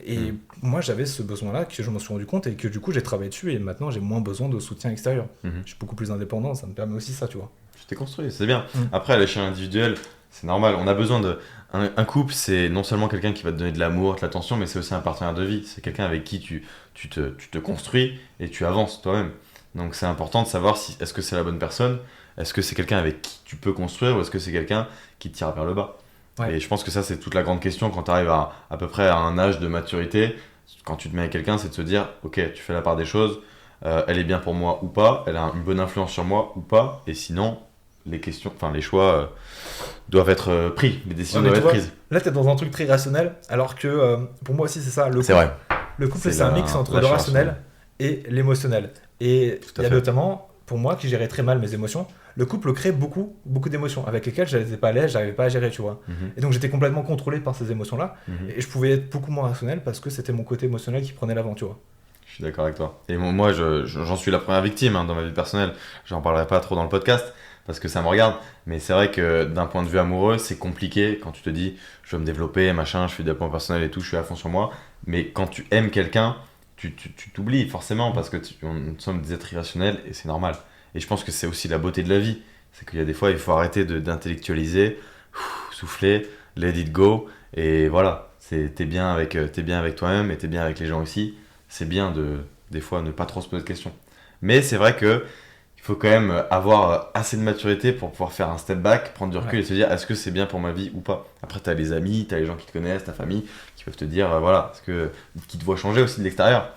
Et moi, j'avais ce besoin-là que je me suis rendu compte et que du coup, j'ai travaillé dessus. Et maintenant, j'ai moins besoin de soutien extérieur. Mhm. Je suis beaucoup plus indépendant, ça me permet aussi ça, tu vois. Tu t'es construit, c'est bien. Mm. Après, à l'échelle individuelle, c'est normal. On a besoin de. Un couple, c'est non seulement quelqu'un qui va te donner de l'amour, de l'attention, mais c'est aussi un partenaire de vie. C'est quelqu'un avec qui tu te construis et tu avances toi-même. Donc c'est important de savoir si est-ce que c'est la bonne personne, est-ce que c'est quelqu'un avec qui tu peux construire ou est-ce que c'est quelqu'un qui te tire vers le bas. Ouais. Et je pense que ça, c'est toute la grande question quand tu arrives à peu près à un âge de maturité. Quand tu te mets avec quelqu'un, c'est de se dire, ok, tu fais la part des choses, elle est bien pour moi ou pas, elle a une bonne influence sur moi ou pas, et sinon, les choix doivent être pris, les décisions Ouais, mais doivent tu être vois, prises. là, t'es dans un truc très rationnel, alors que pour moi aussi, c'est ça. C'est vrai. Le couple, C'est c'est un la- mix entre le lâcher un rationnel et l'émotionnel. Et Tout il à y a fait. notamment, pour moi, qui gérait très mal mes émotions, le couple crée beaucoup, beaucoup d'émotions avec lesquelles je n'étais pas à l'aise, j'arrivais pas à gérer, tu vois. Mhm, Et donc j'étais complètement contrôlé par ces émotions-là, mhm. et je pouvais être beaucoup moins rationnel parce que c'était mon côté émotionnel qui prenait l'avant, tu vois. Je suis d'accord avec toi. Et moi, j'en suis la première victime hein, dans ma vie personnelle. J'en parlerai pas trop dans le podcast parce que ça me regarde. Mais c'est vrai que d'un point de vue amoureux, c'est compliqué quand tu te dis je veux me développer, machin, je fais du développement personnel et tout, je suis à fond sur moi. Mais quand tu aimes quelqu'un, tu t'oublies forcément parce que nous sommes des êtres irrationnels et c'est normal. Et je pense que c'est aussi la beauté de la vie. C'est qu'il y a des fois, il faut arrêter d'intellectualiser, souffler, let it go. Et voilà, t'es bien avec toi-même et t'es bien avec les gens aussi. C'est bien des fois, ne pas trop se poser de questions. Mais c'est vrai que il faut quand même avoir assez de maturité pour pouvoir faire un step back, prendre du recul et se dire est-ce que c'est bien pour ma vie ou pas. Après, t'as les amis, t'as les gens qui te connaissent, ta famille, qui peuvent te dire, voilà, qui te voient changer aussi de l'extérieur.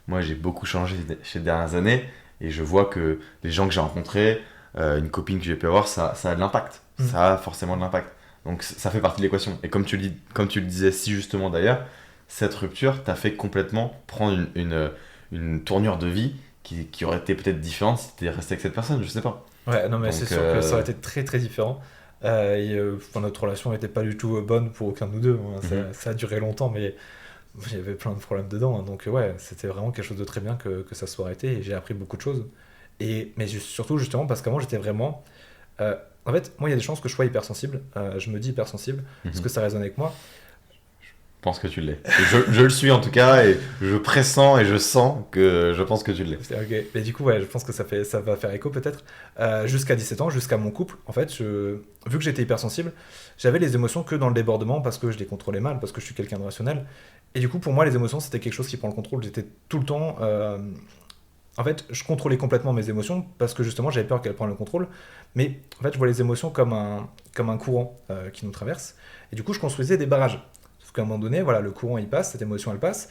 Moi, j'ai beaucoup changé ces dernières années et je vois que les gens que j'ai rencontrés, une copine que j'ai pu avoir, ça a de l'impact. Ça a forcément de l'impact. Donc, ça fait partie de l'équation. Et comme tu le disais si justement d'ailleurs, cette rupture t'a fait complètement prendre une tournure de vie qui aurait été peut-être différente si t'étais resté avec cette personne, je sais pas. Ouais, non, mais Donc, c'est sûr que ça aurait été très très différent. Notre relation n'était pas du tout bonne pour aucun de nous deux. Hein. Ça a duré longtemps, mais il y avait plein de problèmes dedans. Hein. Donc, ouais, c'était vraiment quelque chose de très bien que ça soit arrêté et j'ai appris beaucoup de choses. Mais surtout, justement, parce qu'avant, j'étais vraiment. En fait, moi, il y a des chances que je sois hypersensible. Je me dis hypersensible parce que ça résonne avec moi. Je pense que tu l'es. Je le suis en tout cas et je pressens et je sens que je pense que tu l'es. Ok. Mais du coup, ouais, je pense que ça va faire écho peut-être. Jusqu'à 17 ans, jusqu'à mon couple, en fait, vu que j'étais hypersensible, j'avais les émotions que dans le débordement parce que je les contrôlais mal, parce que je suis quelqu'un de rationnel. Et du coup, pour moi, les émotions, c'était quelque chose qui prend le contrôle. J'étais tout le temps. En fait, je contrôlais complètement mes émotions parce que justement, j'avais peur qu'elles prennent le contrôle. Mais en fait, je vois les émotions comme un courant qui nous traverse. Et du coup, je construisais des barrages. Sauf qu'à un moment donné, voilà, le courant il passe, cette émotion elle passe,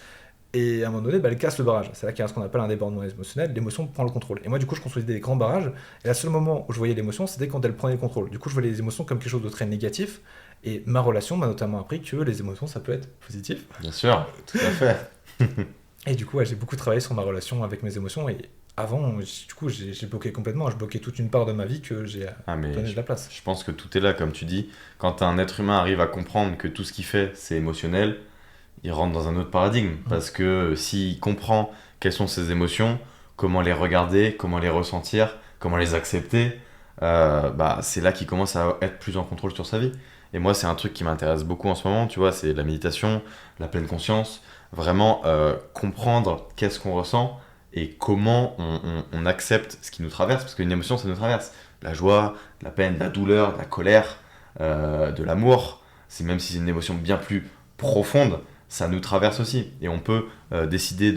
et à un moment donné, elle casse le barrage. C'est là qu'il y a ce qu'on appelle un débordement émotionnel, l'émotion prend le contrôle. Et moi, du coup, je construisais des grands barrages, et le seul moment où je voyais l'émotion, c'était quand elle prenait le contrôle. Du coup, je voyais les émotions comme quelque chose de très négatif, et ma relation m'a notamment appris que les émotions, ça peut être positif. Bien sûr, tout à fait. Et du coup, ouais, j'ai beaucoup travaillé sur ma relation avec mes émotions, et avant, du coup, j'ai bloqué complètement, je bloquais toute une part de ma vie que j'ai donné de la place. Je pense que tout est là, comme tu dis. Quand un être humain arrive à comprendre que tout ce qu'il fait, c'est émotionnel, il rentre dans un autre paradigme. Parce que s'il comprend quelles sont ses émotions, comment les regarder, comment les ressentir, comment les accepter, c'est là qu'il commence à être plus en contrôle sur sa vie. Et moi, c'est un truc qui m'intéresse beaucoup en ce moment, tu vois, c'est la méditation, la pleine conscience, vraiment comprendre qu'est-ce qu'on ressent et comment on accepte ce qui nous traverse, parce qu'une émotion, ça nous traverse. La joie, la peine, la douleur, la colère, de l'amour, même si c'est une émotion bien plus profonde, ça nous traverse aussi. Et on peut décider,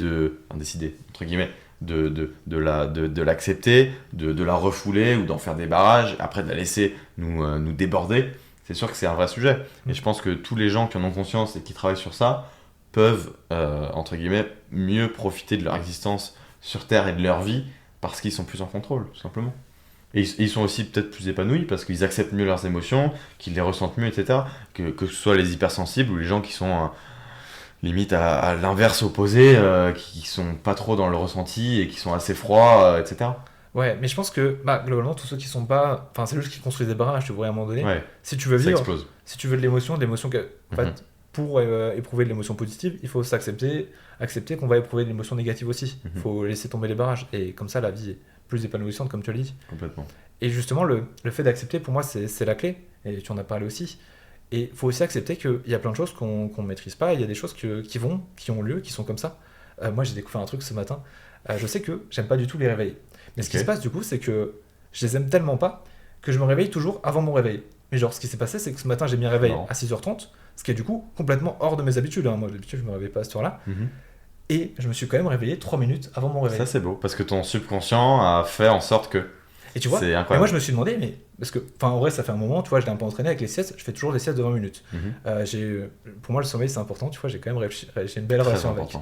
entre guillemets, de l'accepter, de la refouler ou d'en faire des barrages, après de la laisser nous déborder. C'est sûr que c'est un vrai sujet. Et je pense que tous les gens qui en ont conscience et qui travaillent sur ça peuvent, entre guillemets, mieux profiter de leur existence sur Terre et de leur vie parce qu'ils sont plus en contrôle, tout simplement. Et ils sont aussi peut-être plus épanouis parce qu'ils acceptent mieux leurs émotions, qu'ils les ressentent mieux, etc. Que ce soit les hypersensibles ou les gens qui sont limite à l'inverse opposé, qui sont pas trop dans le ressenti et qui sont assez froids, etc. Ouais, mais je pense que globalement, tous ceux qui sont pas. Enfin, c'est juste qui construisent des barrages, tu vois, à un moment donné. Ouais, si tu veux ça vivre, explose. si tu veux de l'émotion que. En fait, pour éprouver de l'émotion positive, il faut accepter qu'on va éprouver de l'émotion négative aussi. Il faut laisser tomber les barrages. Et comme ça, la vie est plus épanouissante, comme tu l'as dit. Complètement. Et justement, le fait d'accepter, pour moi, c'est la clé. Et tu en as parlé aussi. Et il faut aussi accepter qu'il y a plein de choses qu'on ne maîtrise pas. Il y a des choses qui ont lieu, qui sont comme ça. Moi, j'ai découvert un truc ce matin. Je sais que j'aime pas du tout les réveils. Mais ce qui se passe du coup, c'est que je les aime tellement pas que je me réveille toujours avant mon réveil. Mais genre, ce qui s'est passé, c'est que ce matin, j'ai mis un réveil à 6h30, ce qui est du coup complètement hors de mes habitudes. Hein. Moi, d'habitude, je me réveille pas à cette heure-là. Et je me suis quand même réveillé 3 minutes avant mon réveil. Ça, c'est beau, parce que ton subconscient a fait en sorte que. Et tu vois, c'est incroyable. Et moi, je me suis demandé, mais. Parce que, en vrai, ça fait un moment, tu vois, je l'ai un peu entraîné avec les siestes, je fais toujours des siestes de 20 minutes. Pour moi, le sommeil, c'est important, tu vois, j'ai quand même j'ai une belle relation avec.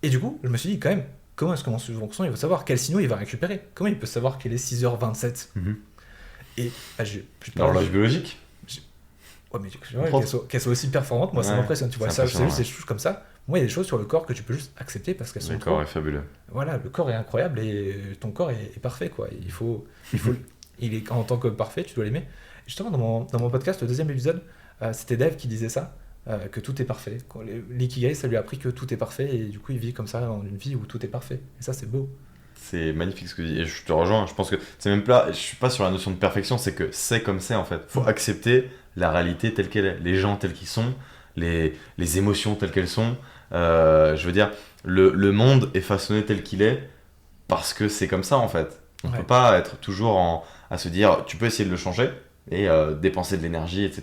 Et du coup, je me suis dit, quand même, comment est-ce que mon subconscient il va savoir quels signaux il va récupérer? Comment il peut savoir qu'il est 6h27? Et l'horloge biologique. Ouais, mais qu'elle soit aussi performante, moi ça m'impressionne. Tu vois, c'est juste des choses comme ça. Moi, il y a des choses sur le corps que tu peux juste accepter parce qu'elles sont. Le corps est fabuleux. Voilà, le corps est incroyable et ton corps est parfait, quoi. Il est en tant que parfait, tu dois l'aimer. Et justement, dans mon podcast, le deuxième épisode, c'était Dave qui disait ça. Que tout est parfait. L'ikigai, ça lui a appris que tout est parfait et du coup, il vit comme ça dans une vie où tout est parfait. Et ça, c'est beau. C'est magnifique ce que tu dis. Et je te rejoins. Je pense que c'est même pas. Je suis pas sur la notion de perfection. C'est que c'est comme c'est en fait. Faut accepter la réalité telle qu'elle est. Les gens tels qu'ils sont, les émotions telles qu'elles sont. Je veux dire, le monde est façonné tel qu'il est parce que c'est comme ça en fait. On ne Ouais. peut pas être toujours à se dire, tu peux essayer de le changer et dépenser de l'énergie, etc.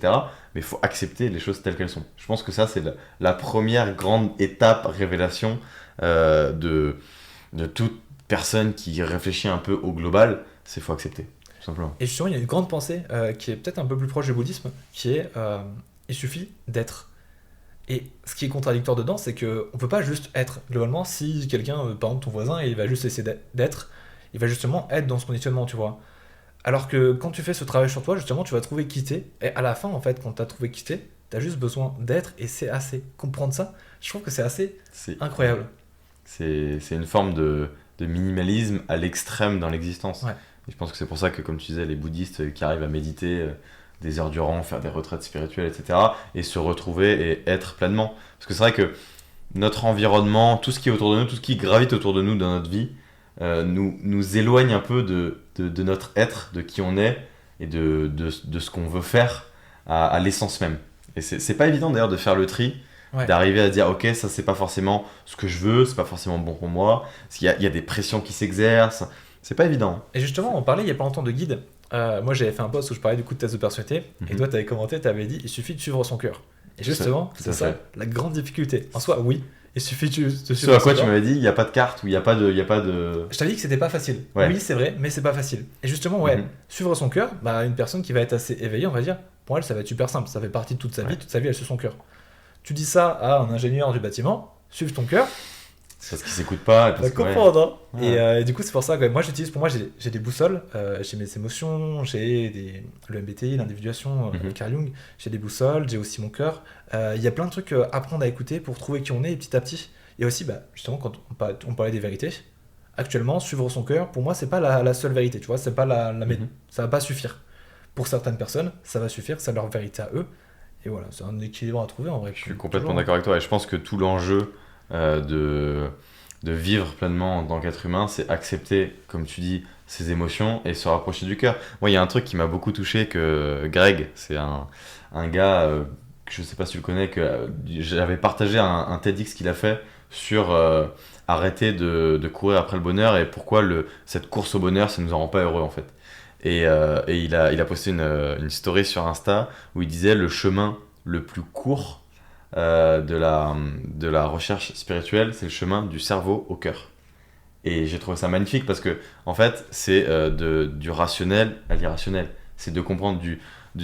Mais il faut accepter les choses telles qu'elles sont. Je pense que ça, c'est la première grande étape, révélation de toute personne qui réfléchit un peu au global, c'est faut accepter, tout simplement. Et justement, il y a une grande pensée qui est peut-être un peu plus proche du bouddhisme, qui est il suffit d'être. Et ce qui est contradictoire dedans, c'est qu'on peut pas juste être. Globalement, si quelqu'un, par exemple ton voisin, il va juste essayer d'être, il va justement être dans ce conditionnement, tu vois. Alors que quand tu fais ce travail sur toi, justement, tu vas trouver quitter. Et à la fin, en fait, quand tu as trouvé quitter, tu as juste besoin d'être et c'est assez. Comprendre ça, je trouve que c'est assez C'est incroyable. c'est une forme de minimalisme à l'extrême dans l'existence. Ouais. Et je pense que c'est pour ça que, comme tu disais, les bouddhistes qui arrivent à méditer des heures durant, faire des retraites spirituelles, etc., et se retrouver et être pleinement. Parce que c'est vrai que notre environnement, tout ce qui est autour de nous, tout ce qui gravite autour de nous dans notre vie, nous éloigne un peu de notre être, de qui on est et de ce qu'on veut faire à l'essence même. Et c'est pas évident d'ailleurs de faire le tri, Ouais. d'arriver à dire ok, ça c'est pas forcément ce que je veux, c'est pas forcément bon pour moi, parce qu'il y a des pressions qui s'exercent, c'est pas évident. Et justement, on parlait il y a pas longtemps de guide. Moi, j'avais fait un post où je parlais du coup de test de personnalité. Et Mhm. toi, tu avais commenté, tu avais dit il suffit de suivre son cœur. Et justement, Tout à c'est ça fait. la grande difficulté. En soi, oui, il suffit de Ce suivre à son quoi tu cœur. m'avais dit, il n'y a pas de carte ou il n'y a pas de... Je t'avais dit que c'était pas facile. Ouais. Oui, c'est vrai, mais c'est pas facile. Et justement, ouais, Mhm. suivre son cœur, bah, une personne qui va être assez éveillée, on va dire, pour elle, ça va être super simple. Ça fait partie de toute sa vie. Ouais. Toute sa vie, elle suit son cœur. Tu dis ça à un ingénieur du bâtiment, suivre ton cœur, C'est parce qu'ils s'écoutent pas. et tu vas Parce que, ouais. comprendre. Hein. Ouais. Et du coup, c'est pour ça que moi, j'utilise, pour moi, j'ai des boussoles, j'ai mes émotions, le MBTI, l'individuation, Mhm. Carl Jung, j'ai des boussoles, j'ai aussi mon cœur. Il y a plein de trucs à apprendre à écouter pour trouver qui on est et petit à petit. Et aussi, bah, justement, quand on parlait des vérités, actuellement, suivre son cœur, pour moi, c'est pas la seule vérité, tu vois, c'est pas Mhm. ça va pas suffire. Pour certaines personnes, ça va suffire, c'est leur vérité à eux. Et voilà, c'est un équilibre à trouver en vrai. Je suis complètement d'accord avec toi et je pense que tout l'enjeu de vivre pleinement en tant qu'être humain, c'est accepter, comme tu dis, ses émotions et se rapprocher du cœur. Moi, il y a un truc qui m'a beaucoup touché, que Greg, c'est un gars, que je sais pas si tu le connais, que j'avais partagé un TEDx qu'il a fait sur arrêter de courir après le bonheur et pourquoi cette course au bonheur, ça nous en rend pas heureux en fait. Et il a posté une story sur Insta où il disait le chemin le plus court de la recherche spirituelle, c'est le chemin du cerveau au cœur. Et j'ai trouvé ça magnifique parce que, en fait, c'est du rationnel à l'irrationnel. C'est de comprendre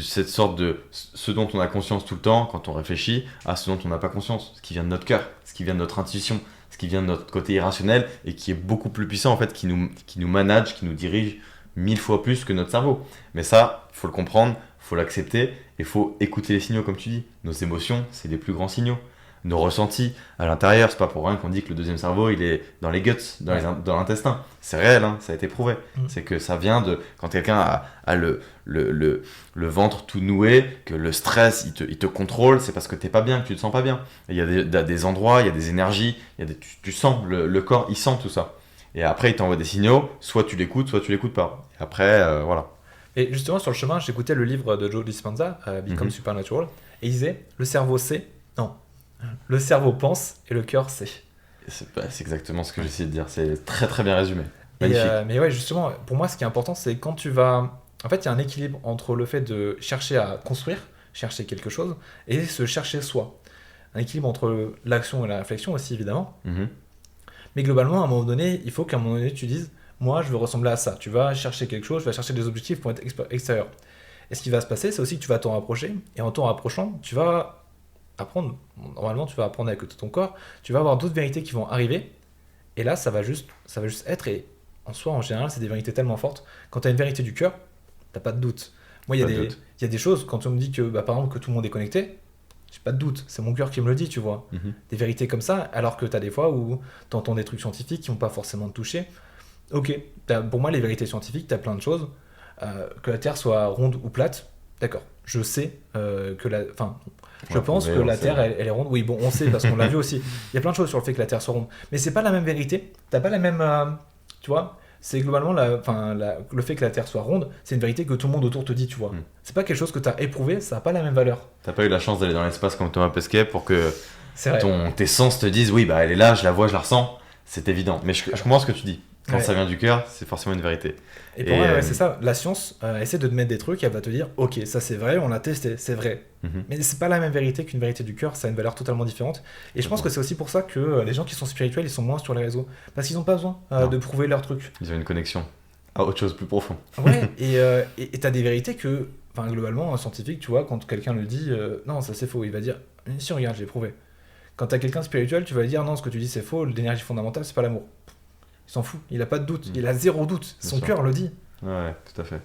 cette sorte de ce dont on a conscience tout le temps quand on réfléchit à ce dont on n'a pas conscience, ce qui vient de notre cœur, ce qui vient de notre intuition, ce qui vient de notre côté irrationnel et qui est beaucoup plus puissant en fait, qui nous manage, qui nous dirige 1000 fois plus que notre cerveau. Mais ça, il faut le comprendre, il faut l'accepter et il faut écouter les signaux comme tu dis. Nos émotions, c'est les plus grands signaux. Nos ressentis à l'intérieur, c'est pas pour rien qu'on dit que le deuxième cerveau, il est dans les guts, dans l'intestin. C'est réel, hein, ça a été prouvé. C'est que ça vient de quand quelqu'un a le ventre tout noué, que le stress, il te contrôle, c'est parce que t'es pas bien, que tu te sens pas bien. Et il y a des endroits, il y a des énergies, tu sens, le corps, il sent tout ça. Et après, il t'envoie des signaux, soit tu l'écoutes pas. Et après, voilà. Et justement, sur le chemin, j'écoutais le livre de Joe Dispenza, Become Mhm. Supernatural, et il disait le cerveau sait, non, le cerveau pense et le cœur sait. Et c'est exactement ce que j'essayais de dire. C'est très très bien résumé. Et, Magnifique. mais ouais, justement, pour moi, ce qui est important, c'est quand tu vas. En fait, il y a un équilibre entre le fait de chercher à construire, chercher quelque chose, et se chercher soi. Un équilibre entre l'action et la réflexion aussi, évidemment. Mhm. Mais globalement, à un moment donné, il faut qu'à un moment donné, tu dises moi, je veux ressembler à ça. Tu vas chercher quelque chose, tu vas chercher des objectifs pour être extérieur. Et ce qui va se passer, c'est aussi que tu vas t'en rapprocher. Et en t'en rapprochant, tu vas apprendre. Normalement, tu vas apprendre à écouter ton corps. Tu vas avoir d'autres vérités qui vont arriver. Et là, ça va juste être. Et en soi, en général, c'est des vérités tellement fortes. Quand tu as une vérité du cœur, t'as pas de doute. Moi, il Pas de doute. y a des choses, quand on me dit que, bah, par exemple, que tout le monde est connecté, j'ai pas de doute. C'est mon cœur qui me le dit, tu vois. Mhm. Des vérités comme ça, alors que tu as des fois où tu entends des trucs scientifiques qui n'ont pas forcément te toucher. Ok, pour moi, les vérités scientifiques, tu as plein de choses. Que la Terre soit ronde ou plate, d'accord. Je sais que la. Enfin, je Ouais, pense prouvé, que on la sait. Terre, elle est ronde. Oui, bon, on sait parce qu'on l'a vu aussi. Il y a plein de choses sur le fait que la Terre soit ronde. Mais c'est pas la même vérité. T'as pas la même. Tu vois, c'est globalement le fait que la Terre soit ronde, c'est une vérité que tout le monde autour te dit, tu vois. Mm. C'est pas quelque chose que tu as éprouvé, ça n'a pas la même valeur. T'as pas eu la chance d'aller dans l'espace comme Thomas Pesquet pour que C'est vrai. Tes sens te disent oui, bah elle est là, je la vois, je la ressens, c'est évident. Mais je comprends ce que tu dis. Quand Ouais. ça vient du cœur, c'est forcément une vérité. Et pour Et, moi, ouais, euh, c'est ça. La science essaie de te mettre des trucs, elle va te dire, ok, ça c'est vrai, on l'a testé, c'est vrai. Mhm. Mais c'est pas la même vérité qu'une vérité du cœur, ça a une valeur totalement différente. Et je pense que c'est aussi pour ça que les gens qui sont spirituels, ils sont moins sur les réseaux. Parce qu'ils n'ont pas besoin Non. de prouver leur truc. Ils ont une connexion à autre chose plus profond. Ouais, et t'as des vérités que, enfin, globalement, un scientifique, tu vois, quand quelqu'un le dit, non, ça c'est faux, il va dire, mais si, regarde, j'ai prouvé. Quand t'as quelqu'un de spirituel, tu vas lui dire, non, ce que tu dis c'est faux, l'énergie fondamentale, c'est pas l'amour. Il s'en fout, il a pas de doute, il a zéro doute, son sûr. cœur le dit. Ouais, tout à fait.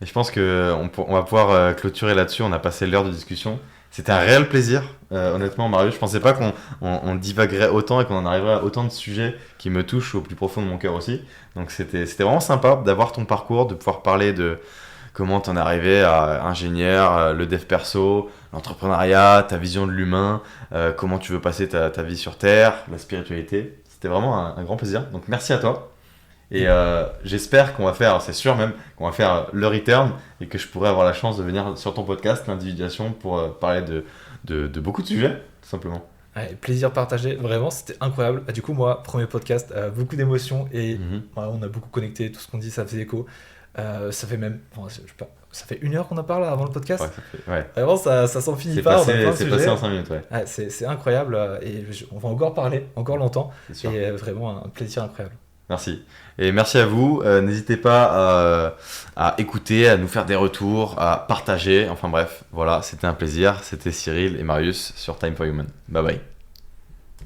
Et je pense qu'on va pouvoir clôturer là-dessus. On a passé l'heure de discussion. C'était un réel plaisir, honnêtement, Marius. Je pensais pas qu'on divaguerait autant et qu'on en arriverait à autant de sujets qui me touchent au plus profond de mon cœur aussi. Donc c'était vraiment sympa d'avoir ton parcours, de pouvoir parler de comment t'en es arrivé à ingénieur, le dev perso, l'entrepreneuriat, ta vision de l'humain, comment tu veux passer ta vie sur Terre, la spiritualité. C'était vraiment un grand plaisir. Donc merci à toi. Et j'espère qu'on va faire, c'est sûr même, qu'on va faire le return et que je pourrai avoir la chance de venir sur ton podcast, l'individuation, pour parler de beaucoup de sujets, tout simplement. Ouais, plaisir partagé, vraiment, c'était incroyable. Du coup, moi, premier podcast, beaucoup d'émotions et Mhm. ouais, on a beaucoup connecté, tout ce qu'on dit, ça faisait écho. Ça fait même, enfin, je sais pas, ça fait 1 heure qu'on en parle avant le podcast. Ouais, ça fait, ouais. Vraiment, ça s'en finit C'est pas, on a plein de passé sujets. en 5 minutes, ouais, Ouais, c'est incroyable et on va encore parler, encore longtemps. c'est sûr. Et vraiment un plaisir incroyable. Merci. Et merci à vous. N'hésitez pas à écouter, à nous faire des retours, à partager. Enfin bref, voilà, c'était un plaisir. C'était Cyril et Marius sur Time for Human. Bye bye.